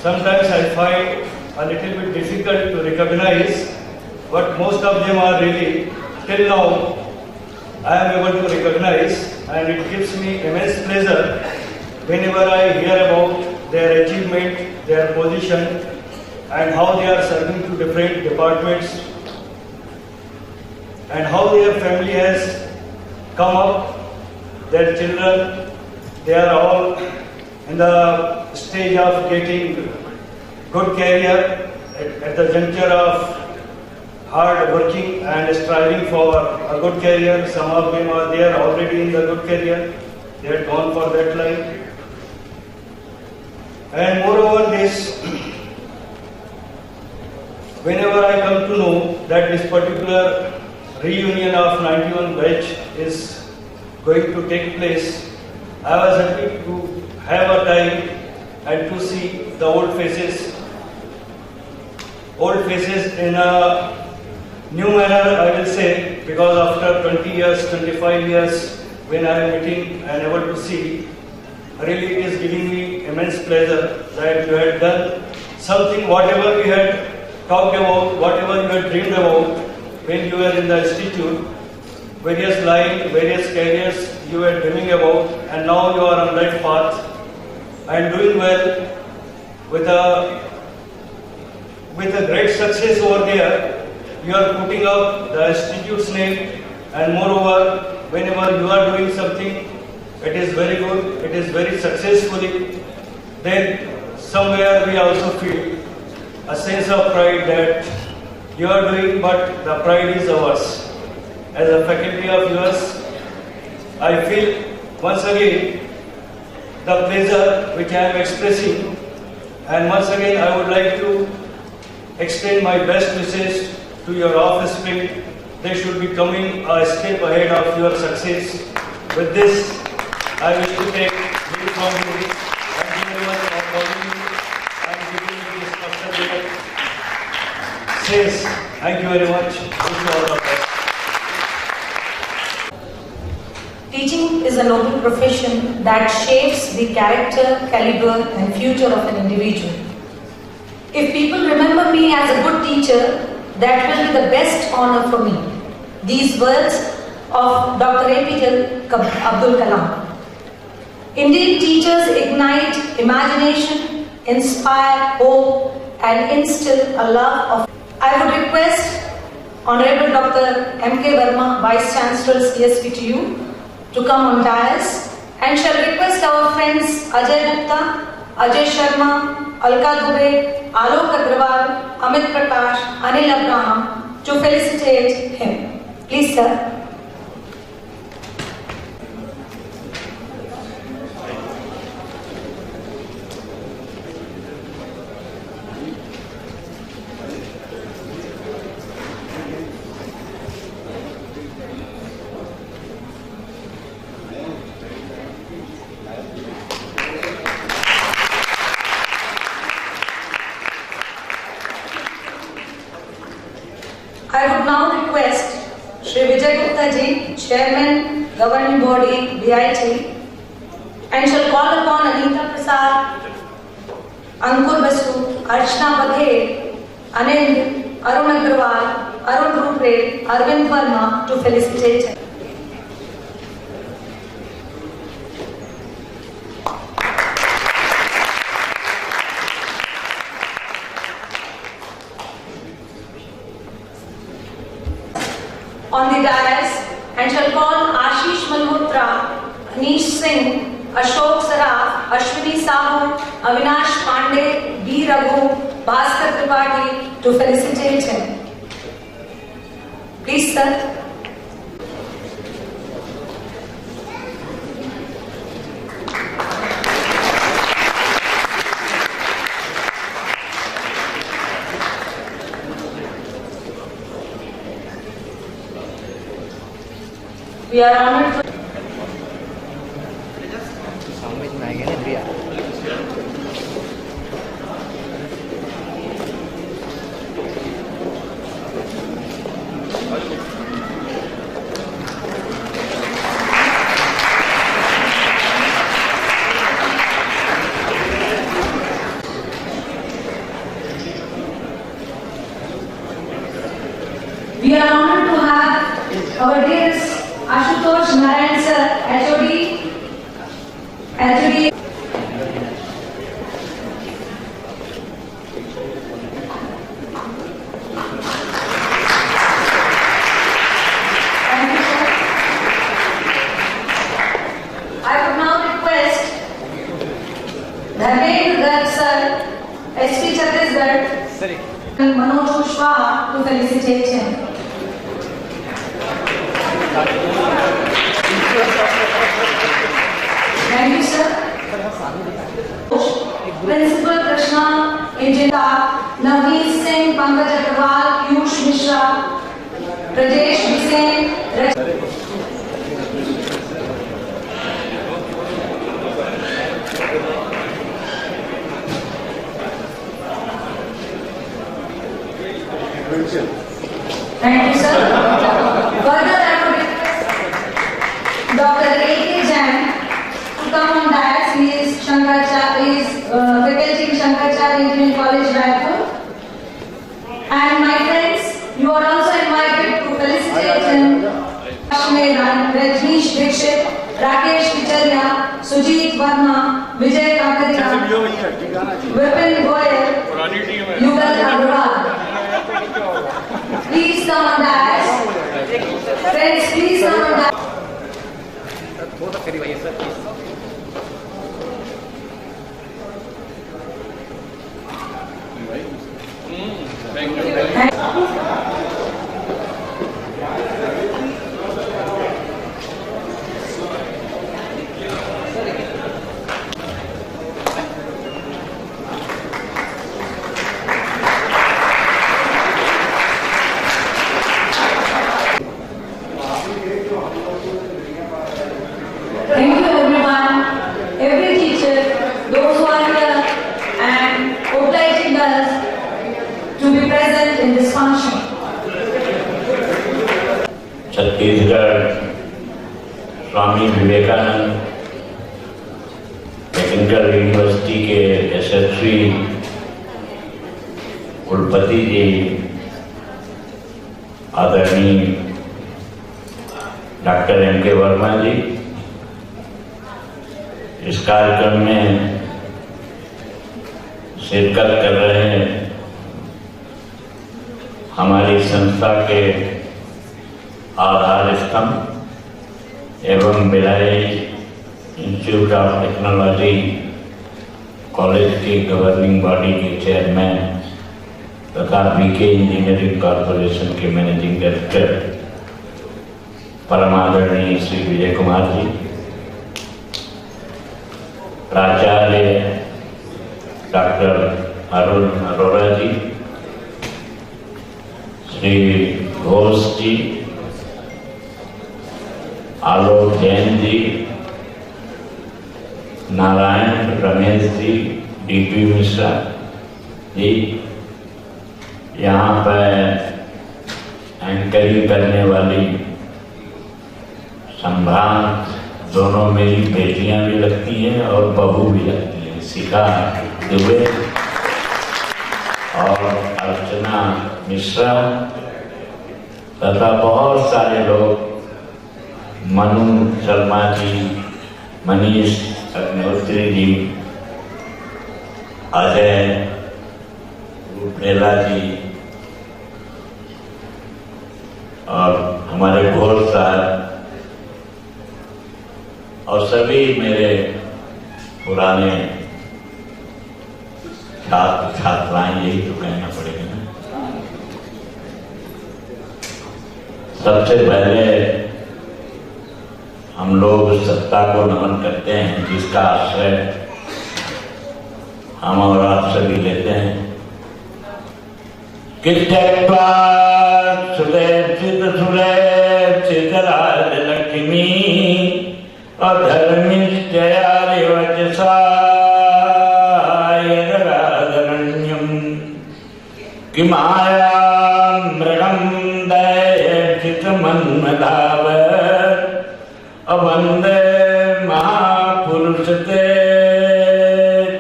Sometimes I find a little bit difficult to recognize, but most of them are really, till now, I am able to recognize, and it gives me immense pleasure whenever I hear about their achievement, their position, and how they are serving to different departments, and how their family has come up, their children, they are all in the stage of getting good career at the juncture of hard working and striving for a good career. Some of them are there already in the good career. They had gone for that line. And moreover this, whenever I come to know that this particular reunion of 91 batch is going to take place, I was happy to have a time and to see the old faces in a new manner, I will say, because after 20 years, 25 years, when I am meeting and able to see, really it is giving me immense pleasure that you had done something, whatever you had talked about, whatever you had dreamed about when you were in the institute, various lines, various careers you were dreaming about, and now you are on that path and doing well with a great success over there. You are putting up the institute's name, and moreover, whenever you are doing something, it is very good, it is very successfully, then somewhere we also feel a sense of pride that you are doing, but the pride is ours. As a faculty of yours, I feel once again the pleasure which I am expressing, and once again I would like to extend my best wishes to your offspring. They should be coming a step ahead of your success. With this, I wish to take leave from you. Thank you very much for calling me and giving me this opportunity. Says, thank you very much. Wish you all the best. Teaching is a noble profession that shapes the character, caliber, and future of an individual. If people remember me as a good teacher, that will be the best honor for me. These words of Dr. APJ Abdul Kalam. Indeed, teachers ignite imagination, inspire hope, and instill a love of. I would request Honorable Dr. M.K. Verma, Vice Chancellor CSVTU, to come on dais, and shall request our friends Ajay Gupta, Ajay Sharma, Alka Dubey, Alok Agrawal, Amit Prakash, Anil Abraham to felicitate him. Please, sir. I would now request Shri Vijay Gupta ji, Chairman, Governing Body, BIT, and shall call upon Anita Prasad, Ankur Basu, Archana Patel, Anand, Arun Agrawal, Arun Rupre, Arvind Verma to felicitate him. On the dais, and shall call Ashish Malhotra, Anish Singh, Ashok Saraf, Ashwini Sahu, Avinash Pandey, B. Raghu, Bhaskar Tripathi to felicitate him. Please, sir. We are honored to have our dearest Ashutosh Narayan sir, HOD. Thank you, sir. I would now request Dharmendra Garg sir, ST Chhattisgarh, Manoj Kushwaha to felicitate him. Thank you, sir. Principal Krishna Engineer, Naveen Singh, Pankaj Agrawal, Piyush Mishra, Rajesh Bisen. Thank you, sir. Further, I would request Dr. A.K. Jain to come on dais. He is faculty in Shankaracharya Engineering College, Raipur. And my friends, you are also invited to felicitate him. Rajneesh Dixit, Rakesh Picharia, Sujit Verma, Vijay Kakaria, Vipin Goyal, Yugal Agrawal. Please come on dais. Friends, please come on dais. Thank you. Thank you everyone, every teacher, those who are here and obliging us to be present in this function. Chhattisgarh Swami Vivekananda technical university के यशस्वी कुलपति जी आदरणीय doctor M.K. Verma जी, इस कार्यक्रम में शिरकत कर रहे हैं हमारी संस्था के आधार स्तंभ एवं Bhilai institute of technology college के गवर्निंग बॉडी के चेयरमैन तथा बीके इंजीनियरिंग कॉरपोरेशन के मैनेजिंग डायरेक्टर परम आदरणीय श्री विजय कुमार जी, प्राचार्य डॉक्टर अरुण अरोड़ा जी, श्री घोष जी, आलोक जैन जी, नारायण रमेश जी, डीपी मिश्रा जी, यहाँ पर एंकरिंग करने वाली संभ्रांत दोनों मेरी बेटियां भी लगती हैं और बहू भी लगती हैं, शिखा दुबे और अर्चना मिश्रा तथा बहुत सारे लोग, मनु शर्मा जी, मनीष अग्निहोत्री जी, अजय रूपेला जी और हमारे घोष साहब और सभी मेरे पुराने छात्र छात्राएं, यही तो कहना पड़ेगा ना। सबसे पहले हम लोग सत्ता को नमन करते हैं जिसका आश्रय हम और आप सभी लेते हैं। Sudev Lakshmi अधर्मिष्टयारिवचसायरण्यम् Kimaya मृगं दैक्षितमन्मधावत् अवन्दे महापुरुषते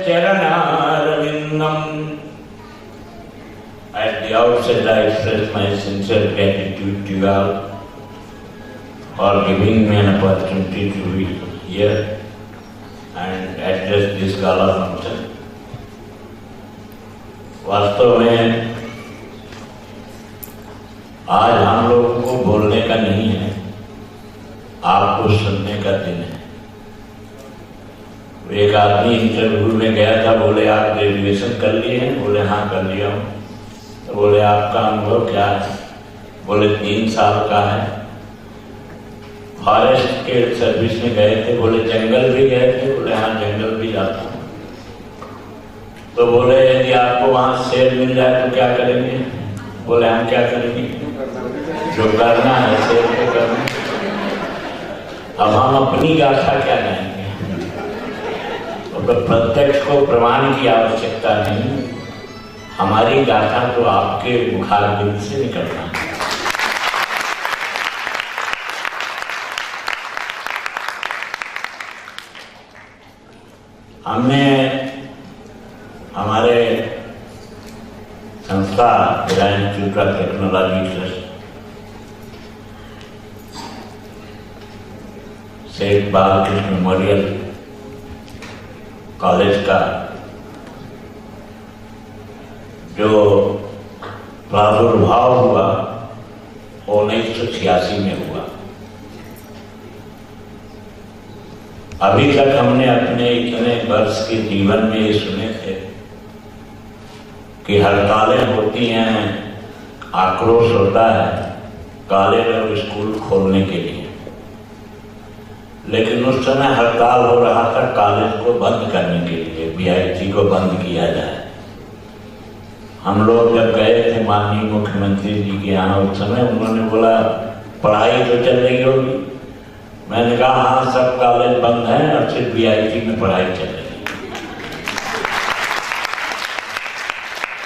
चरणारविन्दम्। At the outset, I express my sincere gratitude to you all for giving me an opportunity to be here and address this gala function. वास्तव में आज हम लोगों को बोलने का नहीं है, आपको सुनने का दिन है। एक आदमी इंटरव्यू में गया था, बोले आप ग्रेजुएशन कर लिए हैं? बोले हाँ कर लिया हूँ। तो बोले आपका अनुभव क्या है? बोले 3 साल का है। फॉरेस्ट के सर्विस में गए थे? बोले जंगल भी गए थे? बोले हाँ जंगल भी जाता हूँ। तो बोले यदि आपको वहां शेर मिल जाए तो क्या करेंगे? बोले हम क्या करेंगे, जो करना है शेर को करना। अब हम अपनी गाथा क्या गाएंगे, तो प्रत्यक्ष को प्रमाण की आवश्यकता नहीं, हमारी गाथा तो आपके मुखारबिंद से निकलना है। हमने हमारे संस्था इंस्टीट्यूट ऑफ टेक्नोलॉजी ट्रस्ट सेठ बालकृष्ण मेमोरियल कॉलेज का जो प्रादुर्भाव हुआ 1986 में हुआ। अभी तक हमने अपने इतने वर्ष के जीवन में ये सुने थे कि हड़तालें होती हैं, आक्रोश होता है कॉलेज और स्कूल खोलने के लिए, लेकिन उस समय हड़ताल हो रहा था कॉलेज को बंद करने के लिए, BIT को बंद किया जाए। हम लोग जब गए थे माननीय मुख्यमंत्री जी के यहाँ, उस समय उन्होंने बोला पढ़ाई तो चल रही होगी। मैंने कहा हाँ, सब कॉलेज बंद हैं और सिर्फ BIT में पढ़ाई चल रही है।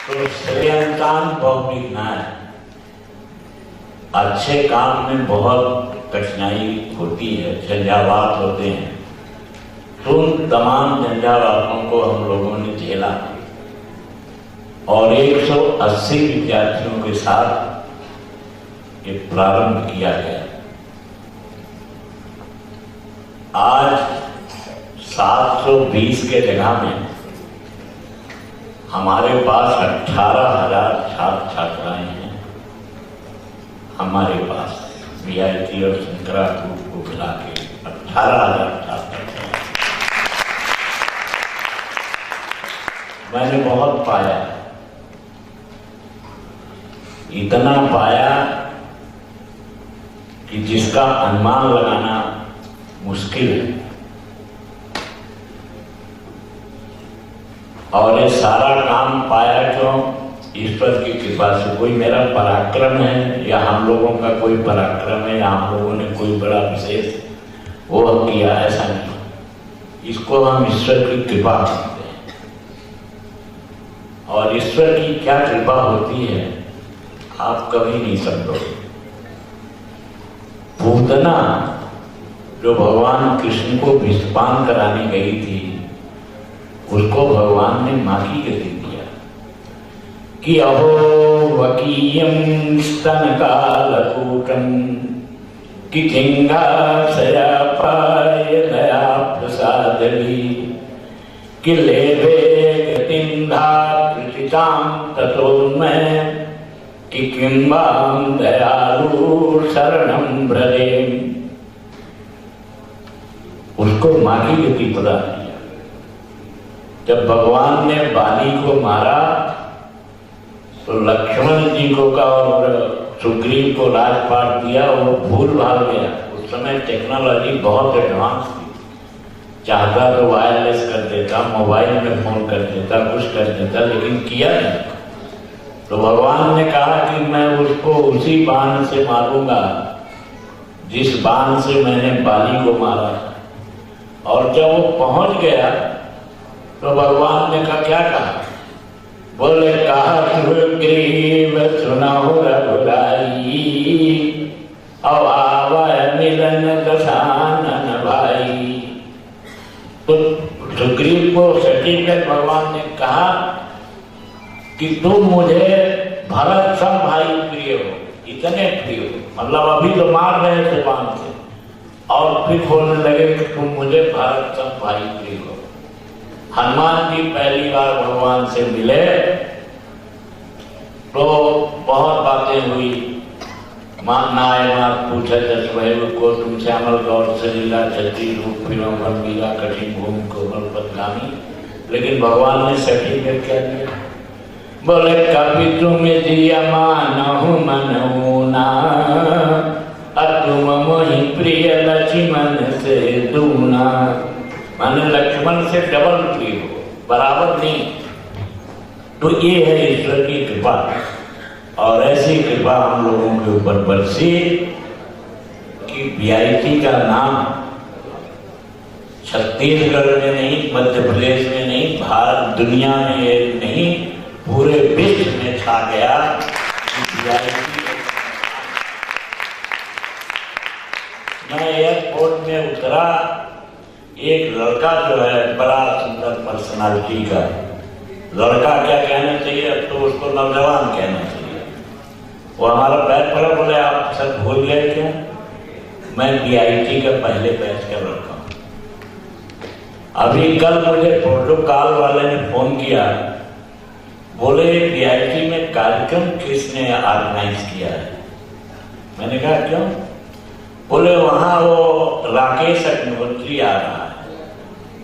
तो श्रेयांकान बहुत बिगना है, अच्छे काम में बहुत कठिनाई होती है, झंझावात होते हैं। तो उन तमाम झंझावातों को हम लोगों ने झेला और 180 विद्यार्थियों के साथ ये प्रारंभ किया गया। आज 720 के जगह में हमारे पास 18,000 छात्र छात्राएं हैं। हमारे पास BIT और शंकरा ग्रुप को मिला के 18,000 छात्र। मैंने बहुत पाया, इतना पाया कि जिसका अनुमान लगाना मुश्किल है। और ये सारा काम पाया क्यों? ईश्वर की कृपा से। कोई मेरा पराक्रम है या हम लोगों का कोई पराक्रम है या हम लोगों ने कोई बड़ा विशेष वो किया, ऐसा नहीं। इसको हम ईश्वर की कृपा कहते हैं। और ईश्वर की क्या कृपा होती है आप कभी नहीं समझोगे। पूतना जो भगवान कृष्ण को विषपान कराने गई थी, उसको भगवान ने मां की गति दिया कि अहो वकीयम स्तनकालकूटम कि चिंगाशयापाय दया प्रसादली कि लेभे गतिं धात्रितां ततोन्मय कि किंबां दयालु शरणं व्रजेम। उसको मां की गति प्रदान किया। जब भगवान ने बाली को मारा तो लक्ष्मण जी को का और सुग्रीव को राजपाट दिया, वो भूल भाल गया। उस समय टेक्नोलॉजी बहुत एडवांस थी, चाहता तो वायरलेस कर देता, मोबाइल में फोन कर देता, कुछ कर देता, लेकिन किया नहीं। तो भगवान ने कहा कि मैं उसको उसी बाण से मारूंगा जिस बाण से मैंने बाली को मारा। और जब वो पहुंच गया तो भगवान ने कहा, क्या कहा? बोले कहा सुग्रीव सुनाओ रघुराई अब आवा मिलन दशानन भाई। तो सुग्रीव को सटीकर भगवान ने कहा कि तुम मुझे भरत सम भाई प्रिय हो, इतने प्रिय हो। मतलब अभी तो मार रहे थे बाण से और फिर बोलने लगे कि तुम मुझे भरत सम भाई प्रिय हो। हनुमान जी पहली बार भगवान से मिले तो बहुत बातें हुई। नायनाथ पूछे दशवैव को तुम श्यामल गौर सलीला छत्री रूप फिरों गंभीरा कठिन भूमि कोमल पदगामी। लेकिन भगवान ने सर्टिफिकेट क्या दिया? बोले कभी तुम दिया मानहु मनऊना तुम मोहि प्रिय लक्ष्मण से दूना। माने लक्ष्मण से डबल प्रिय हो, बराबर नहीं। तो ये है ईश्वर की कृपा। और ऐसी कृपा हम लोगों के ऊपर बरसी कि बीआईटी का नाम छत्तीसगढ़ में नहीं, मध्य प्रदेश में नहीं, भारत दुनिया में नहीं, पूरे विश्व में छा गया कि बीआईटी। मैं एयरपोर्ट में उतरा, एक लड़का जो है बड़ा सुंदर पर्सनालिटी का, लड़का क्या कहना चाहिए, अब तो उसको नौजवान कहना चाहिए, वो हमारा बैच पड़ा, बोले आप सब भूल गए क्या, मैं बीआईटी का पहले बैच का लड़का हूं। अभी कल मुझे प्रोटोकॉल वाले ने फोन किया, बोले बीआईटी में कार्यक्रम किसने ऑर्गेनाइज किया है। मैंने कहा क्यों, बोले वहां वो राकेश अग्निहोत्री आ रहा है।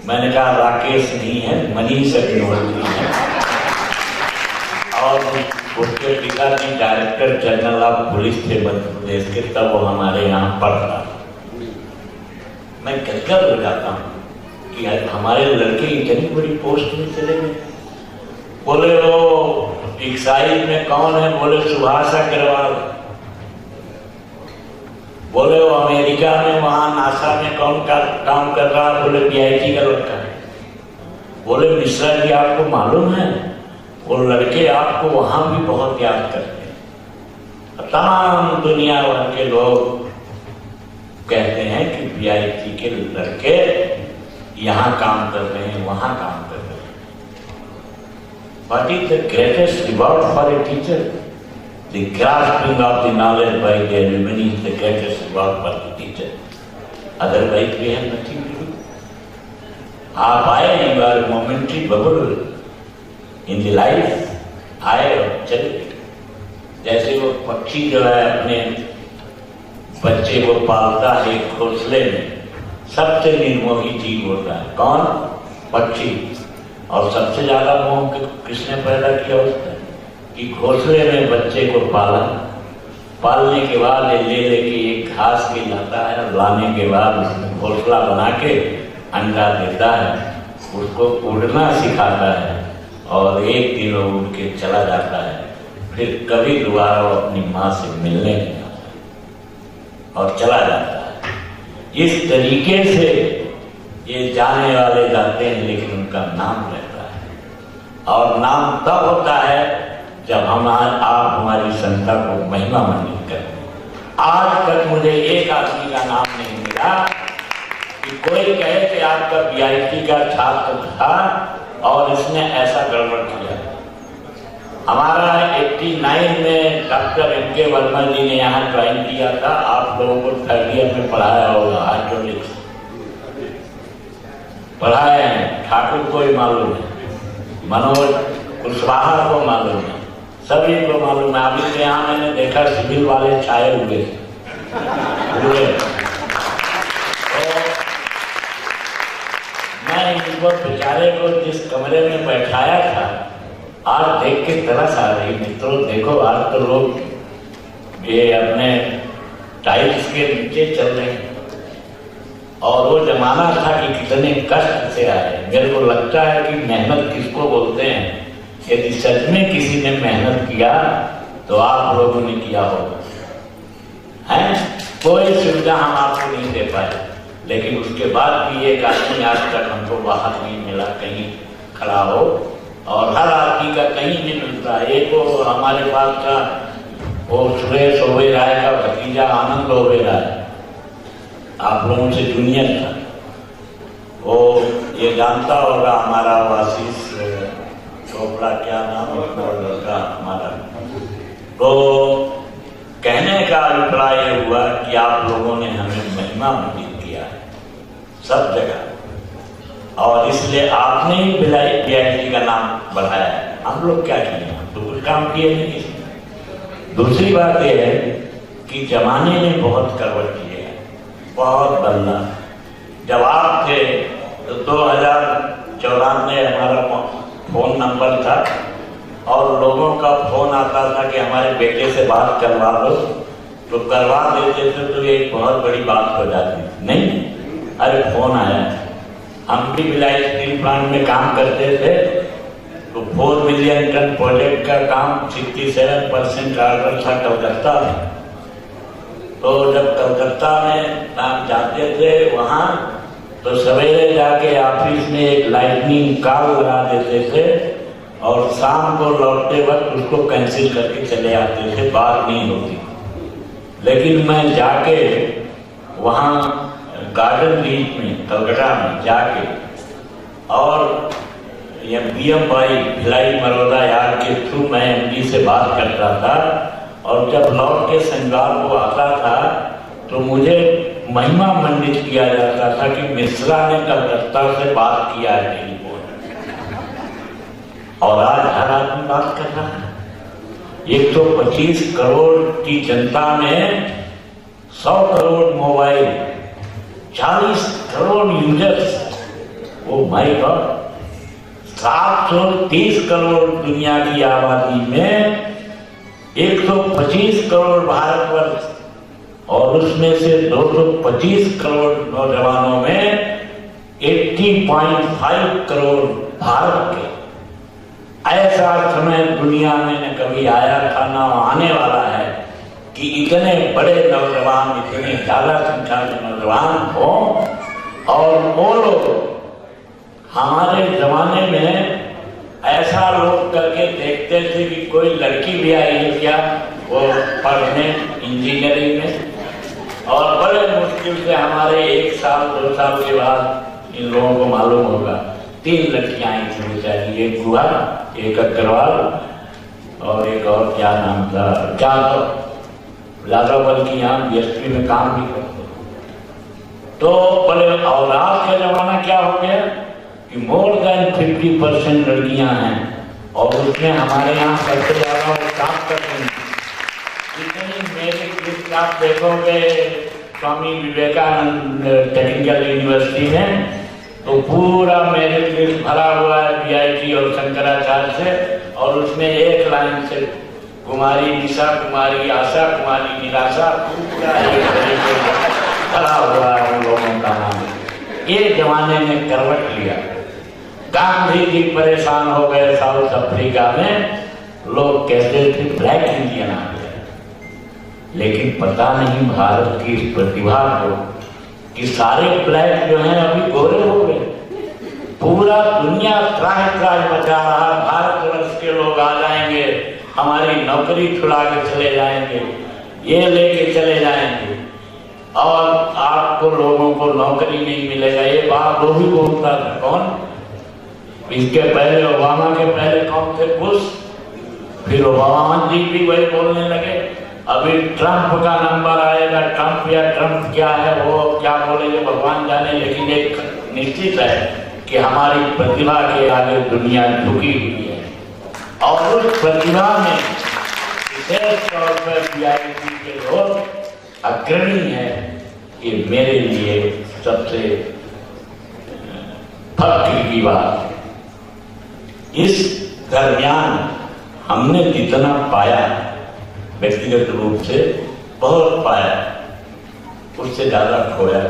मैंने कहा राकेश नहीं है, मनीष अग्निहोत्री है, और उसके पिताजी डायरेक्टर जनरल ऑफ पुलिस थे मध्य प्रदेश के, तब वो हमारे यहाँ पढ़ रहा था। मैं गदगद हो जाता हूँ कि हमारे लड़के इतनी बड़ी पोस्ट में चले गए। बोले वो एक्साइज में कौन है, बोले सुभाष अग्रवाल। बोले वो अमेरिका में वहां नासा में कौन का काम कर रहा, बोले बीआईटी का लड़का है। बोले मिश्रा जी आपको मालूम है, वो लड़के आपको वहां भी बहुत याद करते हैं। तमाम दुनिया भर के लोग कहते हैं कि बीआईटी के लड़के यहाँ काम कर रहे हैं, वहां काम कर रहे हैं। What is the greatest reward for a teacher? The grasping of the knowledge by the alumni is the greatest reward for the teacher. Otherwise we have nothing to do. आप आए, you are a momentary bubble in the life, आए और चले। जैसे वो पक्षी जो है अपने बच्चे को पालता है एक घोंसले में, सबसे निर्मोही जीव होता है कौन, पक्षी। और सबसे ज्यादा मोह किसने पैदा किया उसने, कि घोंसले में बच्चे को पाला, पालने के बाद ले लेके एक घास के लाता है, लाने के बाद उसमें घोंसला बना के अंडा देता है, उसको उड़ना सिखाता है, और एक दिन वो उड़ के चला जाता है, फिर कभी दोबारा वो अपनी माँ से मिलने नहीं आता और चला जाता है। इस तरीके से ये जाने वाले जाते हैं, लेकिन उनका नाम रहता है। और नाम तब होता है जब आप हमारी संस्था को महिमा मंडित करते हैं। आज तक मुझे एक आदमी का नाम नहीं मिला कि कोई कहे कि आपका बीआईटी का छात्र था और इसने ऐसा गड़बड़ किया। हमारा 89 में डॉक्टर M.K. वर्मा जी ने यहाँ ज्वाइन किया था, आप लोगों को थर्ड ईयर में पढ़ाया होगा, हाइड्रोलिक्स पढ़ाए हैं, ठाकुर को ही मालूम है, मनोज कुशवाहा को मालूम है, सभी को मालूम है। अभी तो यहाँ मैंने देखा सिविल वाले छाए हुए पूरे। तो मैं इनको बेचारे को जिस कमरे में बैठाया था, आज देख के तरस आ रही। मित्रों देखो, आज तो लोग ये अपने टाइल्स के नीचे चल रहे हैं, और वो जमाना था कि कितने कष्ट से आए। मेरे को लगता है कि मेहनत किसको बोलते हैं, यदि सच में किसी ने मेहनत किया तो आप लोगों ने किया होगा। है कोई सुविधा हम आपको नहीं दे पाए, लेकिन उसके बाद भी एक आदमी आज तक हमको बाहर नहीं मिला कहीं खड़ा हो, और हर आदमी का कहीं नहीं मिलता है। एक वो हमारे पास का वो सुरेश ओबेराय का भतीजा आनंद ओबेराय, आप लोगों से जूनियर था, वो ये जानता होगा, हमारा आशीष चोपड़ा, क्या नाम लड़का हमारा। तो कहने का अभिप्राय हुआ कि आप लोगों ने हमें महिमा मंडित किया है सब जगह, और इसलिए आपने ही बीआईटी का नाम बढ़ाया है। हम लोग क्या किए, हम तो कुछ काम किए नहीं किसी ने। दूसरी बात यह है कि जमाने ने बहुत करवट किए है, बहुत बदला। जब आप थे तो 2014 में हमारा फोन नंबर था, और लोगों का फोन आता था कि हमारे बेटे से बात करवा दो, तो करवा देते थे तो एक बहुत बड़ी बात हो जाती। नहीं, अरे फोन आया, हम भी भिलाई स्टील प्लांट में काम करते थे, तो 4 मिलियन टन प्रोजेक्ट का काम 67% ऑर्डर था कलकत्ता में। तो जब कलकत्ता में काम जाते थे वहाँ, तो सवेरे जाके ऑफिस में एक लाइटनिंग कॉल लगा देते थे और शाम को लौटते वक्त उसको कैंसिल करके चले आते थे, बात नहीं होती। लेकिन मैं जाके वहाँ गार्डन रीच में कलकत्ता में जाके और ये BM भिलाई मरोदा यार्ड के थ्रू मैं MD से बात करता था, और जब लौट के शनिवार को आता था तो मुझे महिमा मंडित किया जाता था कि मिश्रा ने कलकत्ता से बात किया है टेलीफोन। और आज हर आदमी बात कर रहा है। 125 करोड़ की जनता में 100 crore mobile, 40 crore users, oh my God, 730 crore दुनिया की आबादी में 125 करोड़ भारतवर्ष, और उसमें से 225 करोड़ नौजवानों में 80.5 करोड़ भारत के। ऐसा समय दुनिया में न कभी आया था न आने वाला है कि इतने बड़े नौजवान, इतने ज्यादा संख्या में नौजवान हो। और वो लोग हमारे जमाने में ऐसा लोग करके देखते थे कि कोई लड़की भी आई है क्या वो पढ़ने इंजीनियरिंग में, और बड़े मुश्किल से हमारे 1 साल 2 साल के बाद इन लोगों को मालूम होगा 3 लड़कियां आई थी बेचारी, एक गुहा, एक अग्रवाल और एक और क्या नाम था, यादव बल्कि यहाँ BSP में काम भी करते। तो बड़े, और आज का जमाना क्या हो गया कि मोर देन 50% लड़कियां हैं, और उसमें हमारे यहाँ सबसे ज्यादा काम करते हैं। इतनी मेरी लिस्ट आप देखोगे स्वामी विवेकानंद टेक्निकल यूनिवर्सिटी में, तो पूरा मेरिट लिस्ट भरा हुआ है BIT और शंकराचार्य से, और उसमें एक लाइन से कुमारी, निशा कुमारी, आशा कुमारी, निराशा, पूरा एक तरीके से भरा हुआ है उन लोगों का नाम। ये जमाने में करवट लिया। गांधी जी परेशान हो गए साउथ अफ्रीका में, लोग कहते थे ब्लैक इंडियन आ गया, लेकिन पता नहीं भारत की इस प्रतिभा को कि सारे ब्लैक जो हैं अभी गोरे हो गए। पूरा दुनिया त्राह त्राह मचा रहा, भारतवर्ष के लोग आ जाएंगे, हमारी नौकरी छुड़ा के चले जाएंगे, ये लेके चले जाएंगे, और आपको लोगों को नौकरी नहीं मिलेगा। ये बात वो भी बोलता था, कौन? इसके पहले ओबामा के पहले कौन थे? बुश। फिर ओबामा जी भी वही बोलने लगे। अभी ट्रंप का नंबर आएगा, ट्रंप या ट्रंप क्या है वो क्या बोलेंगे भगवान जाने, लेकिन एक निश्चित है कि हमारी प्रतिभा के आगे दुनिया झुकी हुई है, और उस प्रतिभा में विशेष तौर पर BIT के लोग अग्रणी है। ये मेरे लिए सबसे फख्र की बात है। इस दरमियान हमने जितना पाया व्यक्तिगत रूप से बहुत पाया, उससे ज्यादा खोया,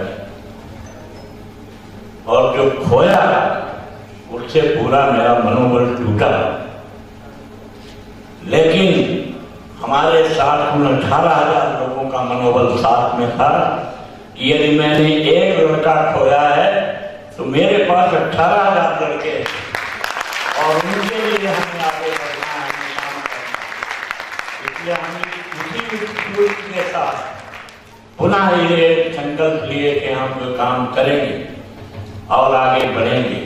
और जो खोया उससे पूरा मेरा मनोबल टूटा। लेकिन हमारे साथ में 18,000 लोगों का मनोबल साथ में था कि यदि मैंने एक लड़का खोया है तो मेरे पास 18,000 लड़के हैं, और उनके लिए हमें आगे बढ़ना है, काम करना है। इसलिए हम उसी के साथ पुनः ये संकल्प लिए कि हम जो काम करेंगे और आगे बढ़ेंगे।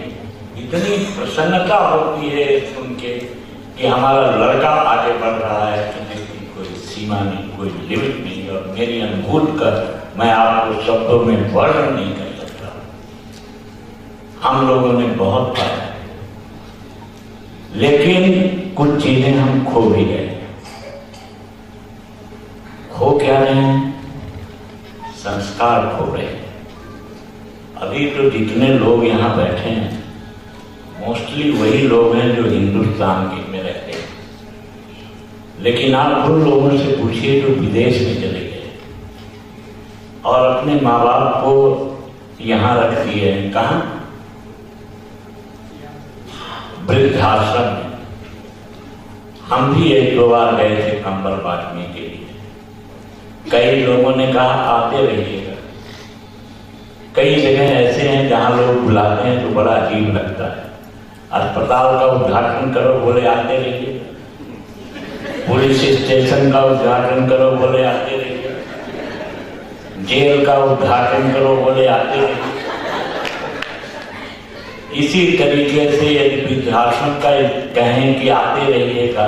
इतनी प्रसन्नता होती है सुन के कि हमारा लड़का आगे बढ़ रहा है, जिसकी कोई सीमा नहीं, कोई लिमिट नहीं, और मेरी अनुभूति का मैं आपको शब्दों में वर्णन नहीं कर सकता। हम लोगों ने बहुत पाया, लेकिन कुछ चीजें हम खो भी गए। खो क्या रहे हैं? संस्कार खो रहे हैं। अभी तो जितने लोग यहाँ बैठे हैं मोस्टली वही लोग हैं जो हिंदुस्तान के में रहते हैं, लेकिन आप उन लोगों से पूछिए जो विदेश में चले गए और अपने माँ बाप को यहाँ रख दिए हैं। कहाँ? वृद्धाश्रम में। हम भी एक दो बार गए थे कंबल बांटने के लिए। कई लोगों ने कहा आते रहिएगा। कई जगह ऐसे हैं जहां लोग बुलाते हैं तो बड़ा अजीब लगता है। अस्पताल का उद्घाटन करो, बोले आते रहिए। पुलिस स्टेशन का उद्घाटन करो, बोले आते रहिए। जेल का उद्घाटन करो, बोले आते रहिए। इसी तरीके से यदि विद्यार्थी का कहें कि आते रहिएगा,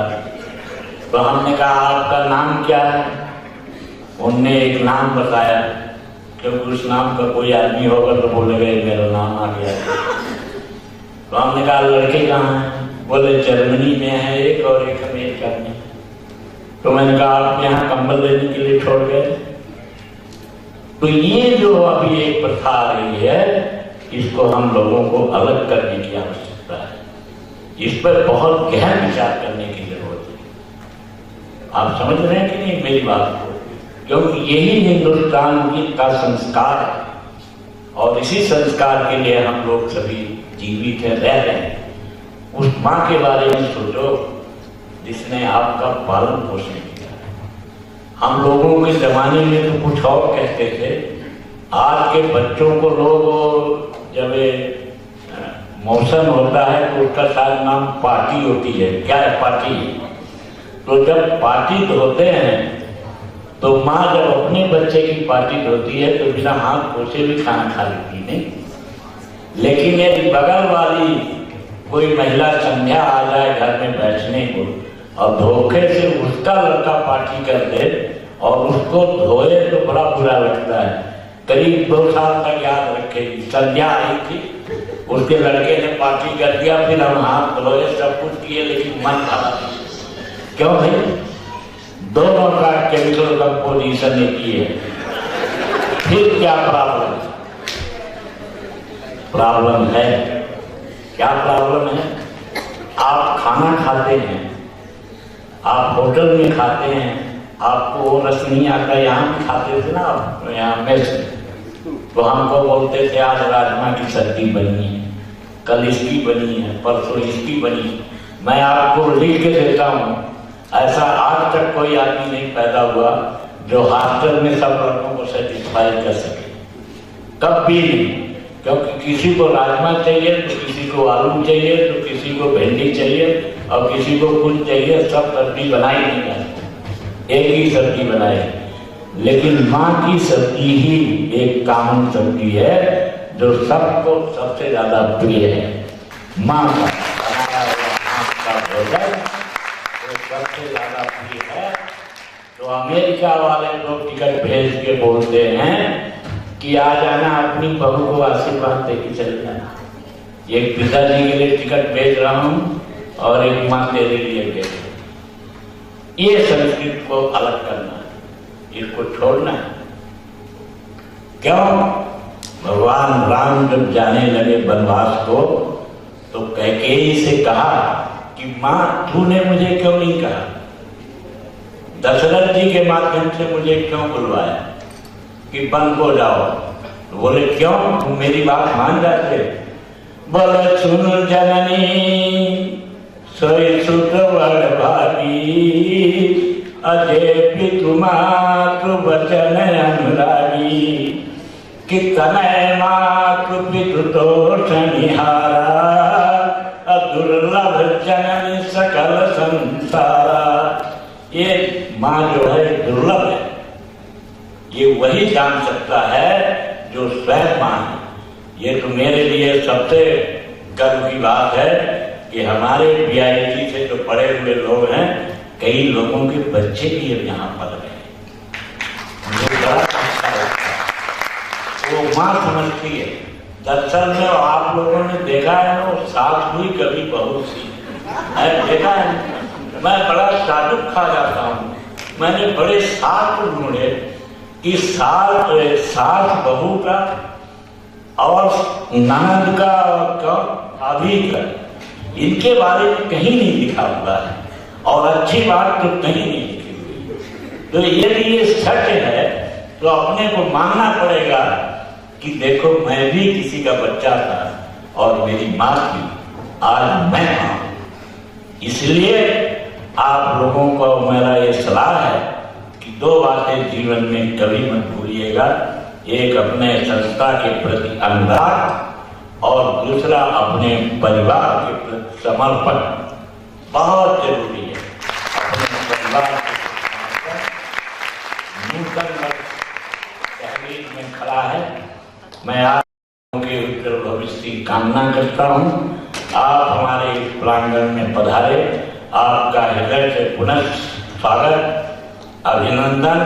तो हमने कहा आपका नाम क्या है? उनने एक नाम बताया, क्योंकि उस नाम का कोई आदमी होगा तो बोलेगा मेरा नाम आ गया। तो हमने कहा लड़के कहाँ हैं? बोले जर्मनी में है एक और एक अमेरिका में। तो मैंने कहा आप यहाँ कंबल लेने के लिए छोड़ गए? तो ये जो अभी एक प्रथा आ रही है, इसको हम लोगों को अलग करने की आवश्यकता है। इस पर बहुत गहन विचार करने की जरूरत है। आप समझ रहे हैं कि नहीं मेरी बात को? क्योंकि यही हिंदुस्तान का संस्कार है और इसी संस्कार के लिए हम लोग सभी जीवित है, रह रहे हैं। उस माँ के बारे में सोचो जिसने आपका पालन पोषण किया। हम लोगों के जमाने में तो कुछ और कहते थे। आज के बच्चों को लोग जब मौसम होता है तो उसका शायद नाम पार्टी होती है। क्या है पार्टी? तो जब पार्टी होते हैं तो माँ जब अपने बच्चे की पार्टी होती है तो बिना हाथ पोछे भी खाना खा लेती नहीं। लेकिन यदि बगल वाली कोई महिला संध्या आ जाए घर में बैठने को और धोखे से उसका लड़का पार्टी कर दे और उसको धोए तो बड़ा बुरा लगता है। करीब 2 साल तक याद रखेगी। संध्या आई थी, उसके लड़के ने पार्टी कर दिया, फिर हम हाथ धोए, सब कुछ किए, लेकिन मन खराब। क्यों भाई? दोनों का केमिकल कंपोजिशन एक ही है। फिर क्या प्रॉब्लम? प्रॉब्लम है। क्या प्रॉब्लम है? आप खाना खाते हैं, आप होटल में खाते हैं, आपको वो रस नहीं आता। यहाँ भी खाते थे ना आप, यहाँ मेस में, तो हमको बोलते थे आज राजमा की सब्जी बनी है, कल इसकी बनी है, परसों इसकी बनी है। मैं आपको लिख के देता हूँ, ऐसा आज तक कोई आदमी नहीं पैदा हुआ जो हॉस्टल में सब लड़कों को सेटिस्फाई कर सके। कभी नहीं। क्योंकि किसी को राजमा चाहिए तो किसी को आलू चाहिए तो किसी को भिंडी चाहिए और किसी को कुछ चाहिए। सब सब्जी बनाई नहीं जाती, एक ही सब्जी बनाई। लेकिन माँ की सब्जी ही एक कामन सब्जी है जो सबको सबसे ज्यादा प्रिय है। माँ का बनाया हुआ हाथ का भोजन सबसे ज्यादा प्रिय है। तो अमेरिका वाले लोग टिकट भेज के बोलते हैं कि आ जाना, अपनी बहू को आशीर्वाद देके चल जाना। एक पिताजी के लिए टिकट भेज रहा हूँ और एक माँ तेरे लिए भेज रहा हूँ। ये संस्कृत को अलग करना है, इसको छोड़ना है। क्यों? भगवान राम जब जाने लगे वनवास को तो कैकेयी से कहा कि माँ तूने मुझे क्यों नहीं कहा? दशरथ जी के माध्यम से मुझे क्यों बुलवाया कि वन को जाओ? तो बोले क्यों? तुम मेरी बात मान जाते? बोले सुन जननी सोई सुतवर भागी, अजय पितुमातृ वचन अनुरागी, कि तनय मातृ पितु तोष निहारा, दुर्लभ जननी सकल संसारा। ये माँ जो है दुर्लभ है। ये वही जान सकता है जो स्वयं माँ है। ये तो मेरे लिए सबसे गर्व की बात है कि हमारे PIT से जो पढ़े हुए लोग हैं, कई लोगों के बच्चे भी अब यहाँ पढ़ रहे हैं। मुझे बड़ा अच्छा लगता है। वो माँ समझती है। दरअसल में आप लोगों ने देखा है ना, साथ हुई कभी बहू सी है, देखा है। मैं बड़ा ताजुब खा जाता हूँ। मैंने बड़े साथ ढूंढे कि साथ बहू का और ननद का और अभी का, इनके बारे में कहीं नहीं लिखा हुआ है और अच्छी बात तो कहीं नहीं लिखी हुई। तो यदि ये सत्य है तो अपने को मानना पड़ेगा कि देखो मैं भी किसी का बच्चा था और मेरी माँ थी, आज मैं हूं। इसलिए आप लोगों को मेरा ये सलाह है कि दो बातें जीवन में कभी मत भूलिएगा। एक अपने संस्था के प्रति अनुराग और दूसरा अपने परिवार के प्रति समर्पण बहुत जरूरी है। अपने परिवार के नूतन तहरीर में खड़ा है। मैं आप लोगों के उज्जवल भविष्य की कामना करता हूँ। आप हमारे इस प्रांगण में पधारे, आपका हृदय से पुनः स्वागत, अभिनंदन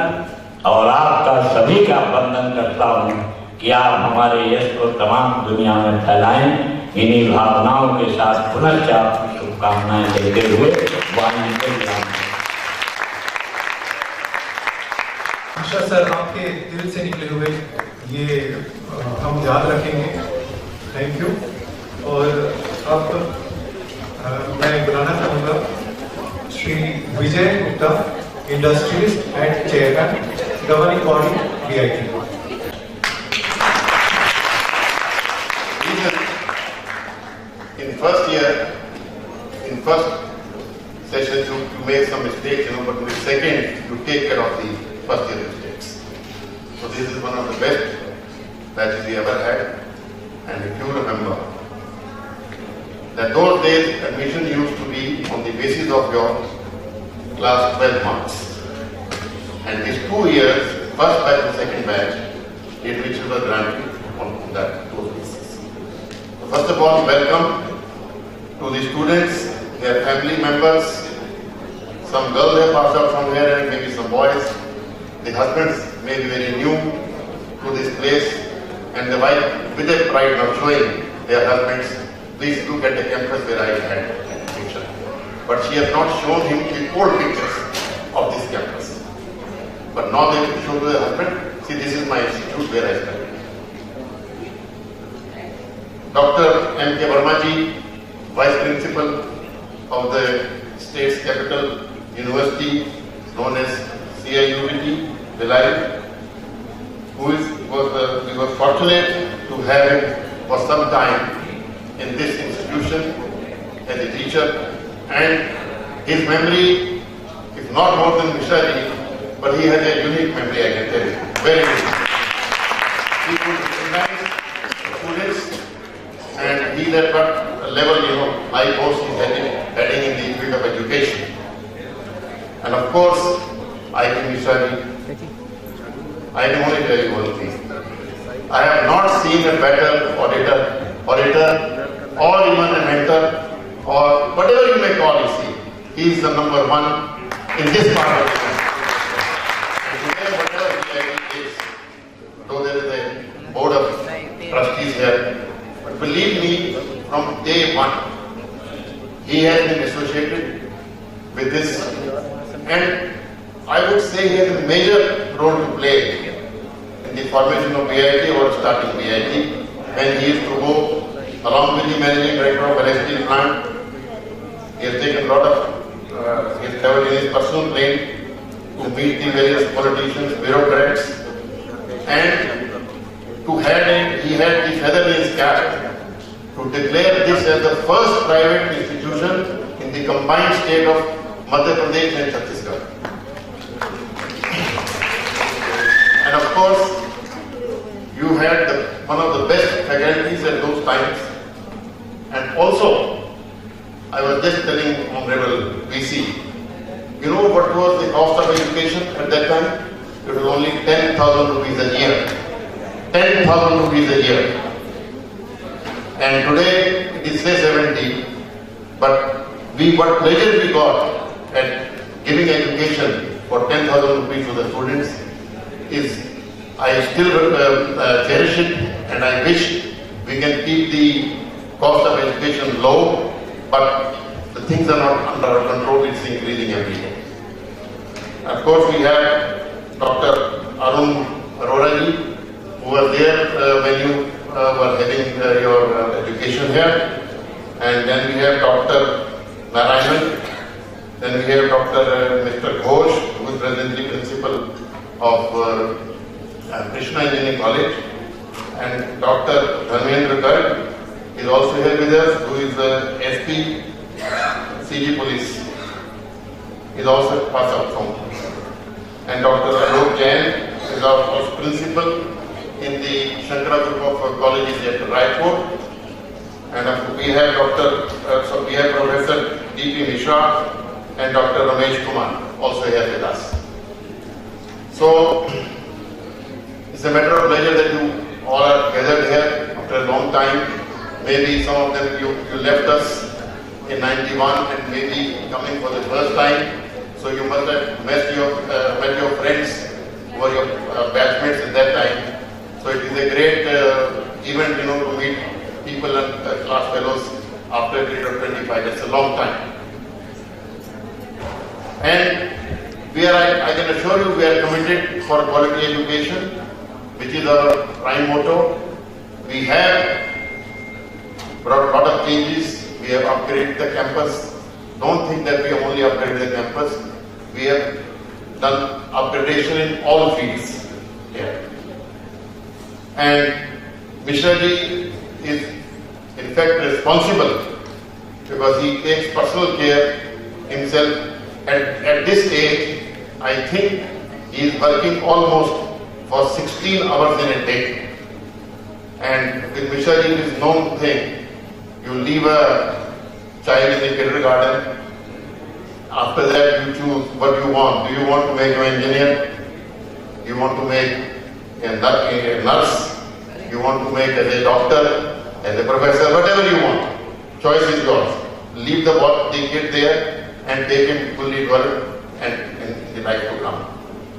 और आपका सभी का वंदन करता हूँ कि आप हमारे यश को तमाम दुनिया में फैलाएं। इन्हीं भावनाओं के साथ पुनः आपकी शुभकामनाएं देते हुए आशा सर आपके दिल से निकले हुए ये हम याद रखेंगे। Thank you. और अब मैं बुलाना चाहूँगा Shri Vijay Gupta, industrialist and chairman, governing body BIT। In first year, in first session you make some mistakes, but in the second you take care of the first year mistakes. So this is one of the best batches we ever had. And if you remember that those days admission used to be on the basis of your class 12 marks. And these 2 years, first batch and second batch, admission was granted on those basis. So first of all, welcome to the students, their family members. Some girls have passed out from here and maybe some boys. The husbands may be very new to this place, and the wife with a pride of showing their husbands. Please look at the campus where I had a picture. But she has not shown him the old pictures of this campus. But now they will show to the husband, see, this is my institute where I studied. Dr. M.K. Verma-ji, Vice Principal of the state's capital university known as CIUBT, Bhilai, we were fortunate to have him for some time in this institution as a teacher, and his memory is not more than Mishra-ji, but he has a unique memory, I can tell you, very unique. He could recognize students, and he at what level, high post he's heading in the field of education. And of course, I think Mishra-ji, I can only tell you one thing. I have not seen a better orator, or even a mentor, or whatever you may call him. He is the number one in this part of the country. Today, whatever he is, though there is a board of trustees here, but believe me, from day one, he has been associated with this, and I would say he has a major role to play in the formation of BIT or starting BIT, when he used to go along with the managing director of LSD plant. He has taken a lot of, he has traveled in his personal plane to meet the various politicians, bureaucrats, and he had the feather in his cap to declare this as the first private institution in the combined state of Madhya Pradesh and Chhattisgarh. And of course, you had one of the best faculties at those times. And also, I was just telling Honorable VC, you know what was the cost of education at that time? It was only 10,000 rupees a year. 10,000 rupees a year. And today it is say 70, but what pleasure we got at giving education for 10,000 rupees to the students is, I still cherish it, and I wish we can keep the cost of education low, but the things are not under our control, it's increasing every day. Of course, we have Dr. Arun Arora-ji, who was there when you were having your education here, and then we have Dr. Narayanan, then we have Dr. Mr. Ghosh, who is presently principal of Krishna Engineering College, and Dr. Dharmendra Garg is also here with us, who is the SP CG Police. is also passed out from. And Dr. Alok Jain is our principal in the Shankara Group of Colleges at Raipur. And we have Professor D.P. Mishra and Dr. Ramesh Kumar also here with us. So it's a matter of pleasure that you all are gathered here after a long time. Maybe some of them you left us in 91 and maybe coming for the first time. So you must have met your friends who were your batchmates at that time. So it is a great event, to meet people and class fellows after a period of 25. That's a long time. And I can assure you, we are committed for quality education, which is our prime motto. We have brought a lot of changes. We have upgraded the campus. Don't think that we have only upgraded the campus. We have done upgradation in all fields here. And Mishra ji is in fact responsible because he takes personal care himself. At this age, I think he is working almost for 16 hours in a day. And with Mishra ji, it is known thing. You leave a child in the kindergarten. After that, you choose what you want. Do you want to make an engineer? You want to make a nurse? You want to make as a doctor, as a professor, whatever you want. Choice is yours. Leave the kid there and take him fully to work and in the life to come.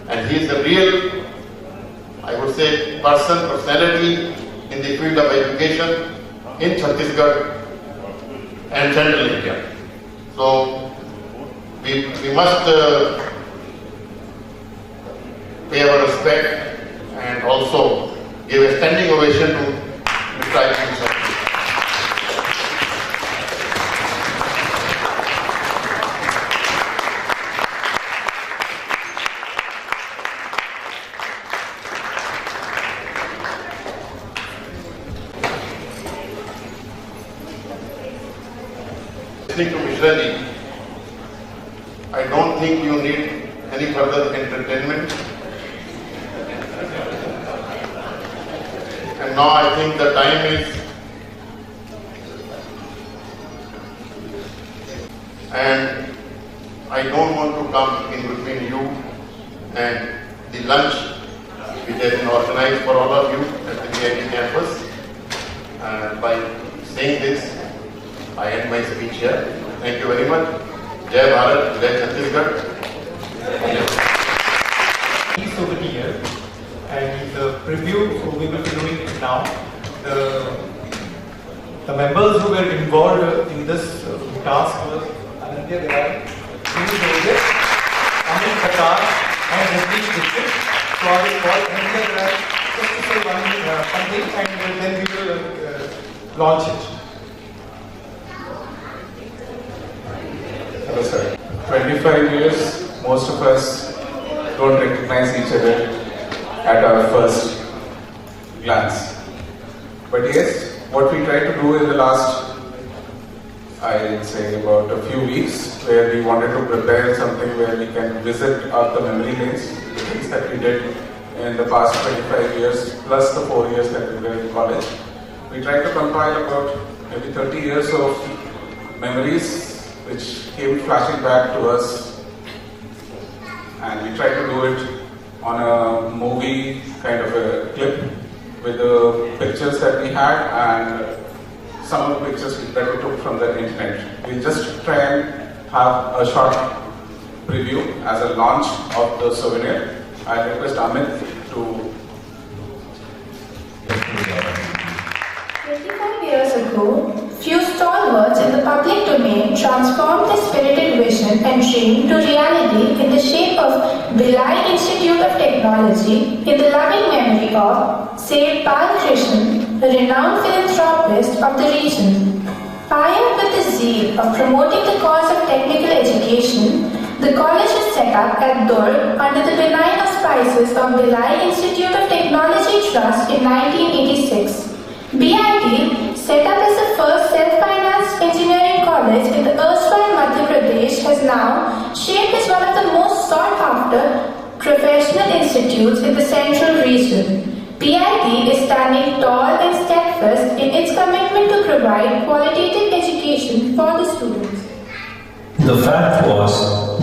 And he is the real, I would say, personality in the field of education in Chhattisgarh and Central India. So we must pay our respect and also give a standing ovation to Mr. I.P. Mishra. Listening to Mishra ji, I don't think you need any further entertainment. And now I think the time is, and I don't want to come in between you and the lunch which has been organized for all of you at the KIT campus. By saying this, I end my speech here. Thank you very much. Jai Bharat, Jai Chhattisgarh. He's over here, and the preview we will be doing now. The members who were involved in this task was Anandya Devai, Sunil Joseph, Amit Khattar, and Rajneesh Dixit. So I will call Anandya Devai just to say something, and then we will launch it. Hello sir. 25 years, most of us don't recognize each other at our first glance. But yes, what we tried to do in the last, I'd say about a few weeks, where we wanted to prepare something where we can visit up the memory lanes, the things that we did in the past 25 years, plus the 4 years that we were in college. We tried to compile about maybe 30 years of memories which came flashing back to us, and we tried to do it on a movie kind of a clip with the pictures that we had and some of the pictures that we took from the internet. We just try and have a short preview as a launch of the souvenir. I request Amit to 25 years ago, few stalwarts in the public domain transformed their spirited vision and dream to reality in the shape of Bhilai Institute of Technology in the loving memory of Saint Pal Krishnan, a renowned philanthropist of the region. Fired with the zeal of promoting the cause of technical education, the college was set up at Durg under the benign auspices of Bhilai Institute of Technology Trust in 1986. BIT, set up as the first self-financed engineering college in the erstwhile Madhya Pradesh, has now shaped as one of the most sought after professional institutes in the central region. PIT is standing tall and steadfast in its commitment to provide qualitative education for the students. The fact was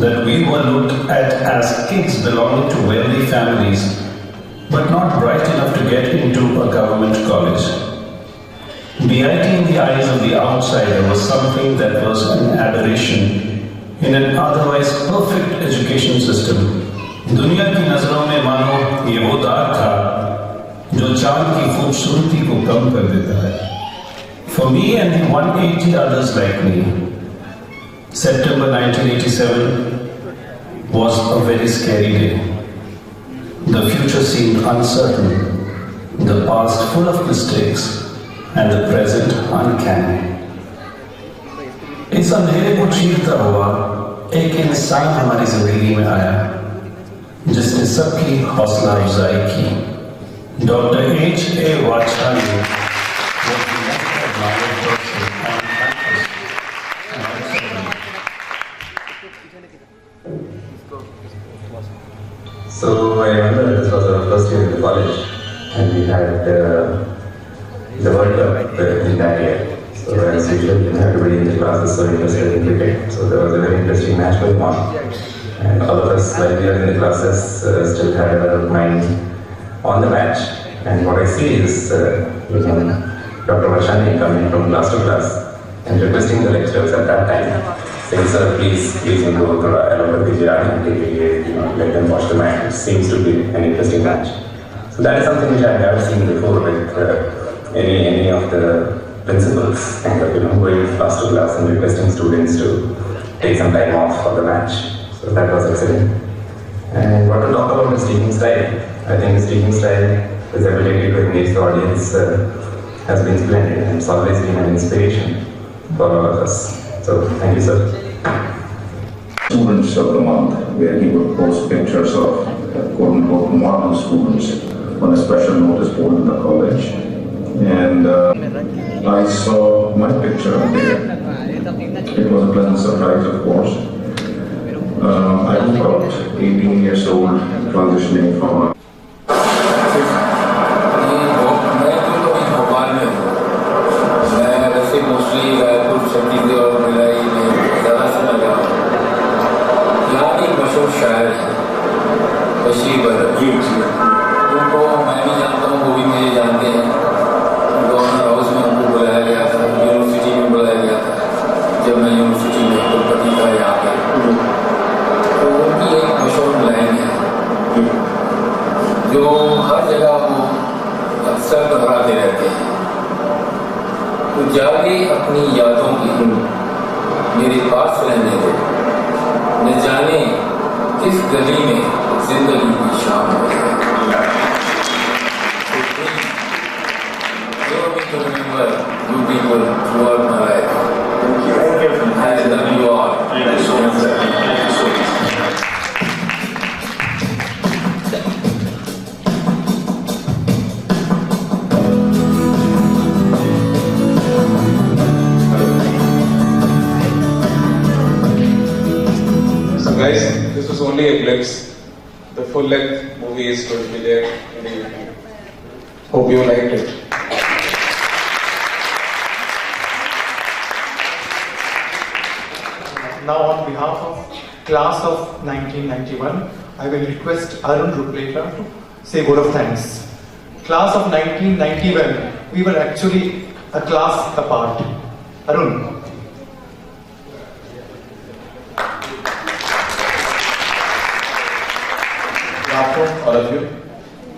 that we were looked at as kids belonging to wealthy families, but not bright enough to get into a government college. BIT in the eyes of the outsider was something that was an aberration in an otherwise perfect education system. दुनिया की नजरों में मानो ये वो दाग था जो चांद की खूबसूरती को कम कर देता है. For me and the 180 others like me, September 1987 was a very scary day. The future seemed uncertain, the past full of mistakes, and the present uncanny. इस अंधेरे को चीरता हुआ एक इंसान हमारी जिंदगी में आया जिसने सबकी हौसला अफजाई की. Doctor H.A. Vachhani was the most admired person on campus and outside. So I remember this was our first year in the college, and we had the World Cup in that year. So as usual, everybody in the class is so interested in cricket. So there was a very interesting match going on. And all of us, while we were in the classes, still had our mind on the match. And what I see is Dr. Vachhani coming from class to class and requesting the lecturers at that time, saying, "Sir, please go to allopathy, let them watch the match. It seems to be an interesting match." So that is something which I have never seen before with any of the principals, kind of going class to class and requesting students to take some time off for the match. So that was excellent. And what to talk about his teaching style? I think his teaching style, his ability to engage the audience has been splendid, and it's always been an inspiration for all of us. So thank you, sir. Students of the month, where he would post pictures of quote-unquote model students on a special notice board in the college. And I saw my picture there. It was a pleasant surprise, of course. I was about 18 years old, transitioning from a उनको मैं भी जानता हूँ, वो भी मुझे जानते हैं. गवर्नर हाउस में उनको बुलाया गया था, यूनिवर्सिटी में बुलाया गया था जब मैं यूनिवर्सिटी में कुलपति था यहाँ पे. तो उनकी एक मशहूर लाइन है जो हर जगह वो अक्सर दोहराते रहते हैं. तो जाके अपनी यादों की मेरे पास रहने दो, न जाने किस गली में जिंदगी की शाम हो जाए. To remember you people throughout my life. Thank you. I love you all. Thank you so much, sir. Thank you so much. So guys, this was only a glimpse. The full-length movie is going to be there in the evening. Hope you liked it. Now, on behalf of class of 1991, I will request Arun Ruplekar to say a word of thanks. Class of 1991, we were actually a class apart. Arun. Good afternoon, all of you.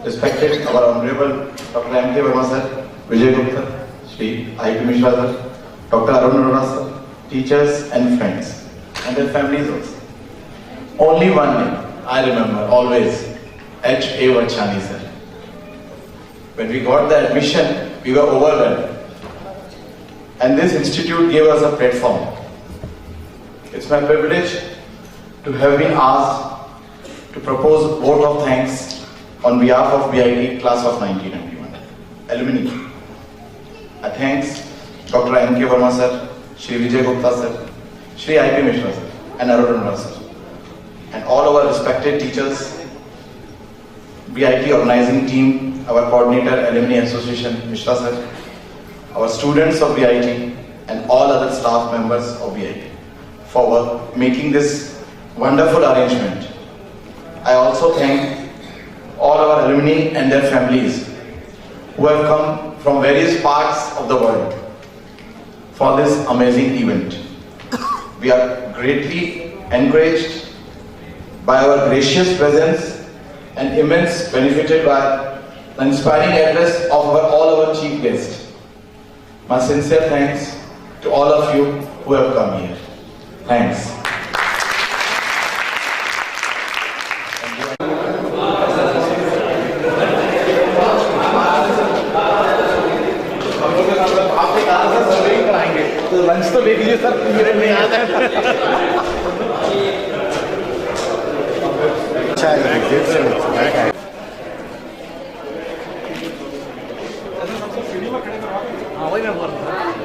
Respected our Honorable Dr. M.K. Verma sir, Vijay Gupta, Shri I.P. Mishra sir, Dr. Arun Arora sir, teachers and friends, and their families also. Only one name I remember always, H.A. Vachhani sir. When we got the admission, we were overwhelmed. And this institute gave us a platform. It's my privilege to have been asked to propose a vote of thanks on behalf of BIT class of 1991. Alumni. I thanks Dr. M.K. Verma sir, Shri Vijay Gupta sir, Shri I.P. Mishra sir, and Arun Arora sir, and all our respected teachers, BIT organizing team, our coordinator, Alumni Association, Mishra sir, our students of BIT, and all other staff members of BIT for making this wonderful arrangement. I also thank all our alumni and their families who have come from various parts of the world for this amazing event. We are greatly encouraged by our gracious presence and immense benefited by the inspiring address of all our chief guests. My sincere thanks to all of you who have come here. Thanks. तो lunch तो ले लीजिए sir, period में याद है। अच्छा है, हाँ वही मैं बोल रहा हूँ।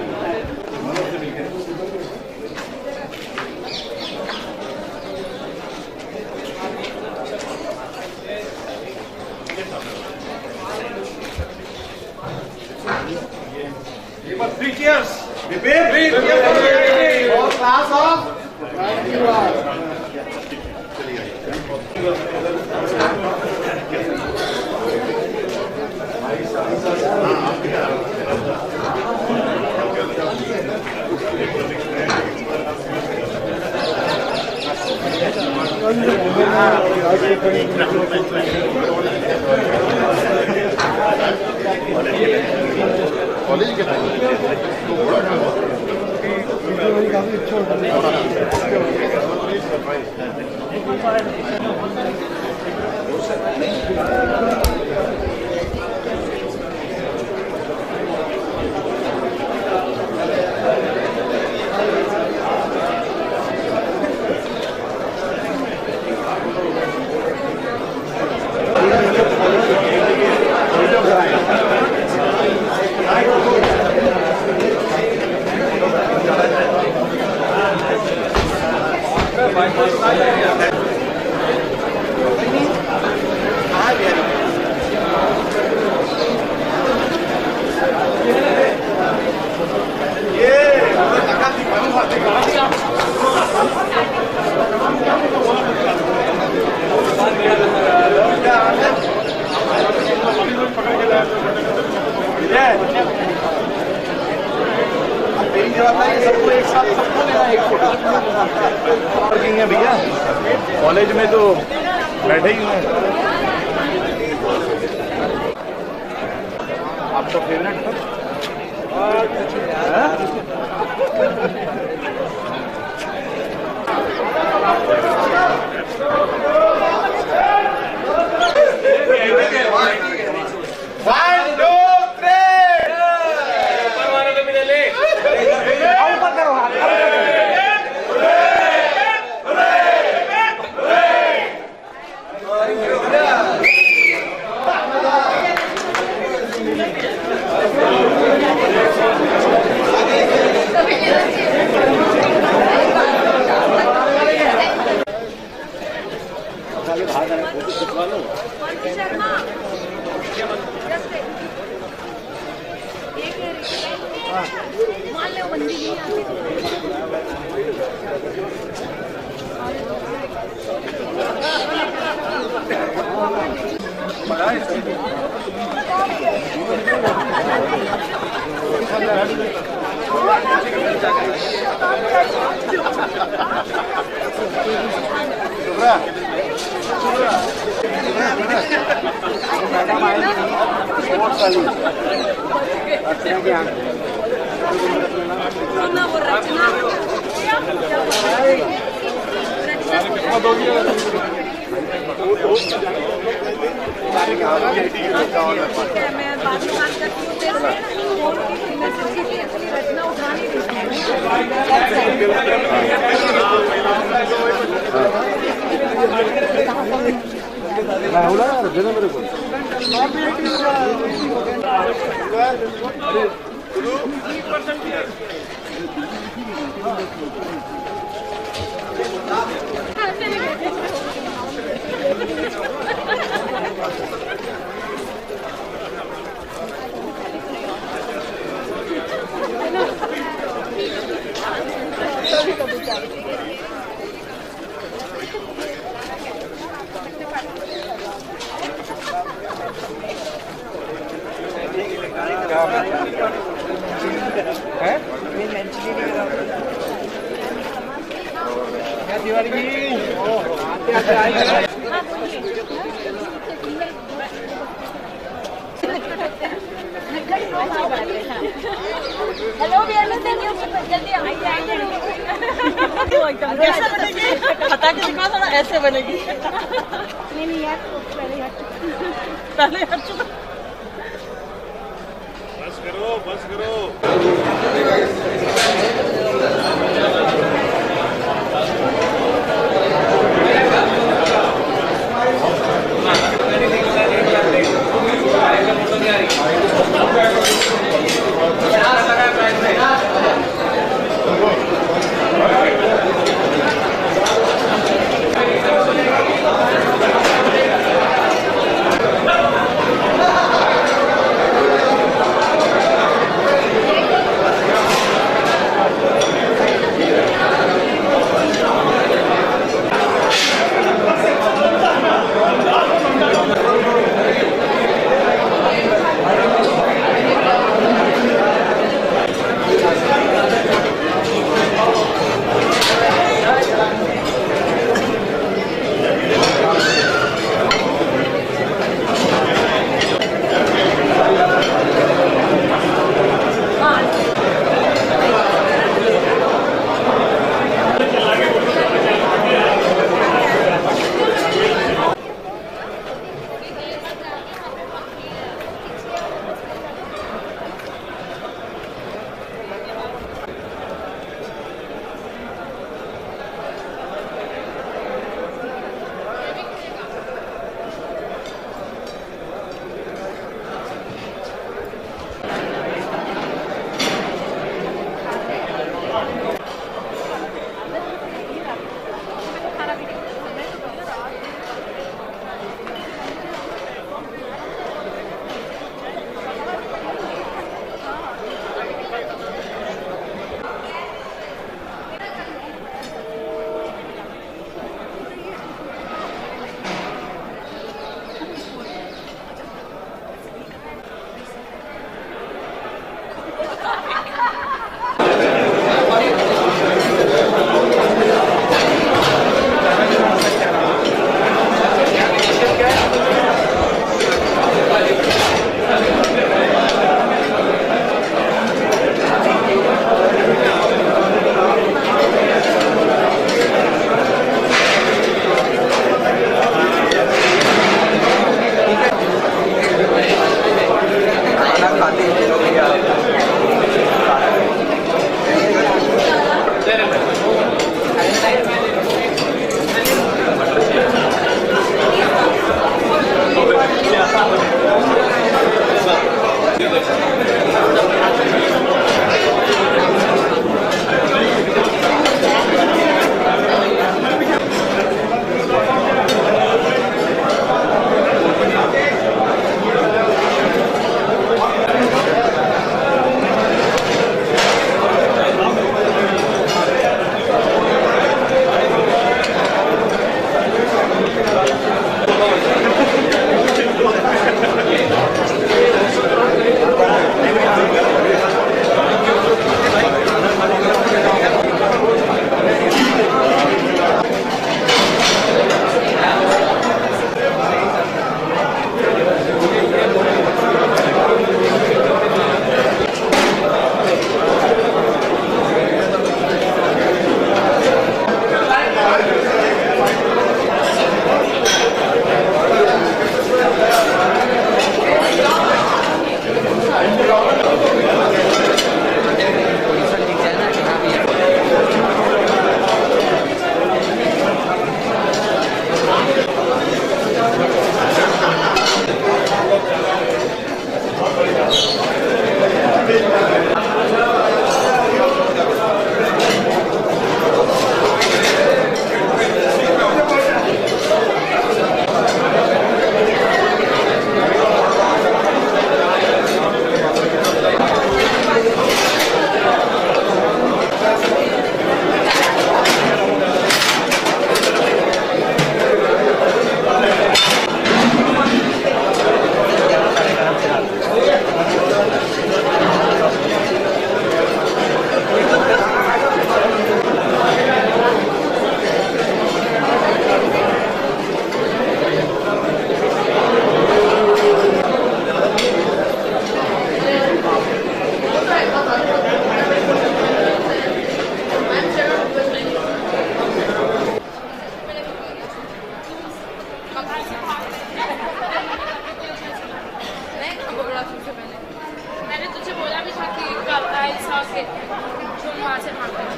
Three cheers. Three cheers. All class of. College के टाइम तो बड़ा काफी अच्छा सबको एक साथ सबको लेना एक फोटो पार्किंग है भैया, कॉलेज में तो बैठे ही हैं। आपका फेवरेट हेलो जल्दी कैसे बनेगी? बता के दिखा थोड़ा, ऐसे बनेगी। नहीं यार पहले हट चुका। बस करो। फोटोग्राफी से पहले मैंने तुझे बोला भी था कि जो वहाँ से मांगता है।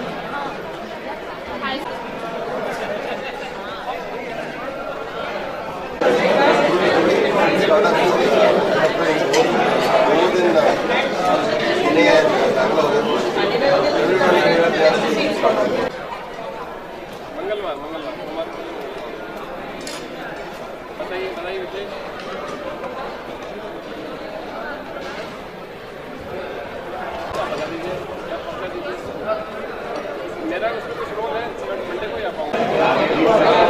मंगलवार बताइए विजय। मेरा उसमें कुछ रोल है, मंडे को ही आ पाऊंगा।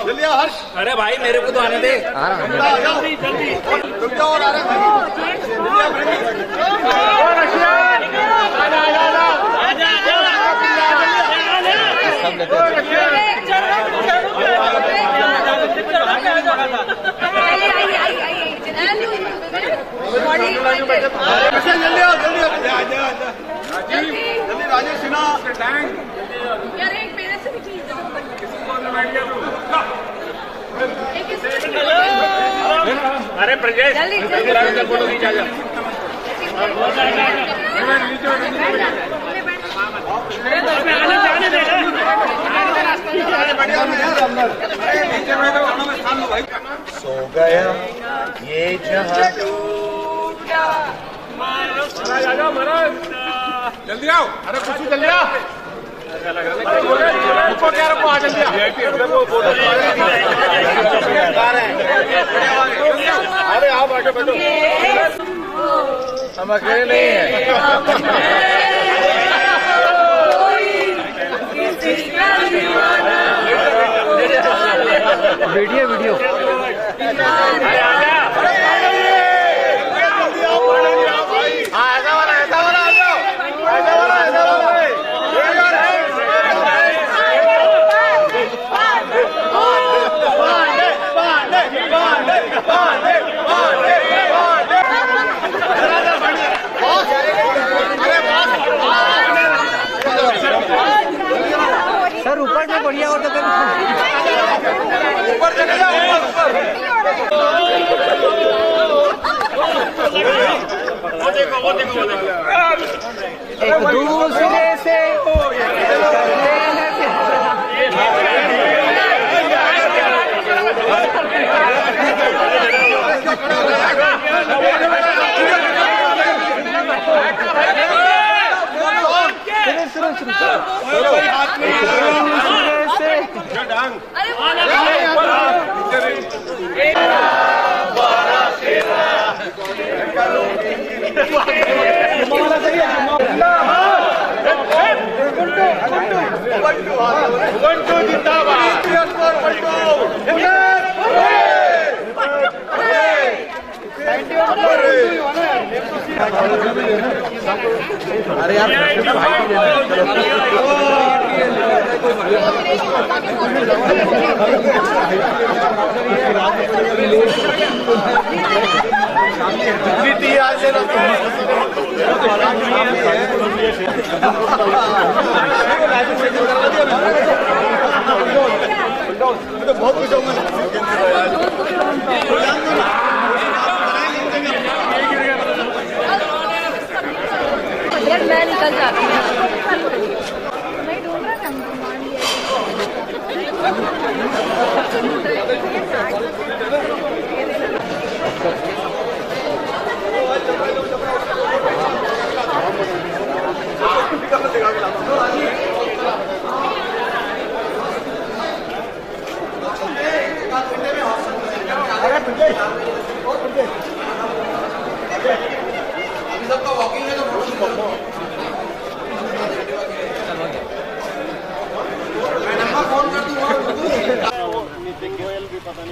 जल्दी आओ हर्ष। अरे भाई मेरे को तो आने दे। जल्दी जल्दी रुक जाओ और आ रहे जल्दी आओ जल्दी राजेश सिन्हा यार एक मेरे से भी चीज अरे प्रजेश फोटो खींचा जा। सो गया ये जहां जल्दी आओ। अरे कुछ जल्दी आओ। अरे आओ बैठो बैठो, हम अकेले नहीं है। वीडियो वीडियो सर ऊपर में बढ़िया और ऊपर चले जाओ वो देखो एक दूसरे से अरे यार बहुत कुछ होगा। मैं निकल जाती हूँ। नहीं ढूंढ रहा था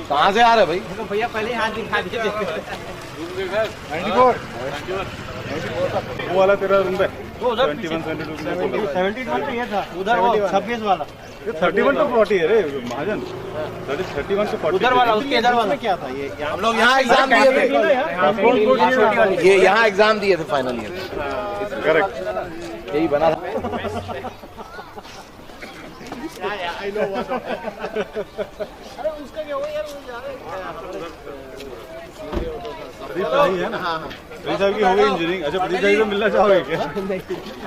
कहाँ से आ रहे भाई? भैया पहले हाथ दिखा दीजिए। 94 वो वाला तेरा रूम है 21 71 तो ये था उधर वो 26 वाला 31 to 40 है रे महाजन 31 to 40 उधर वाला उसके इधर वाला क्या था ये हम लोग यहाँ एग्जाम दिए थे, ये यहाँ एग्जाम दिए थे फाइनल ईयर। करेक्ट यही बना था। I know what अरे उसका क्या हुआ यार वो जा रहा है ना। हाँ प्रदीप साहब की हो गई इंजीनियरिंग। अच्छा प्रदीप साहब से मिलना चाहोगे क्या?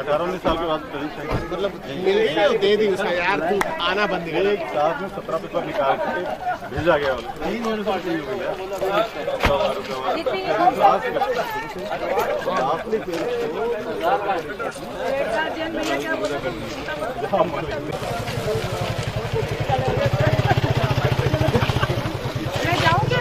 18-19 साल के बाद प्रदीप साहब मतलब मिल दे दी उसका यार तू आना बंद कर। एक साथ में 17 पेपर निकाल के भेजा गया वाला 3 यूनिवर्सिटी हो गया। मैं जाऊँगी।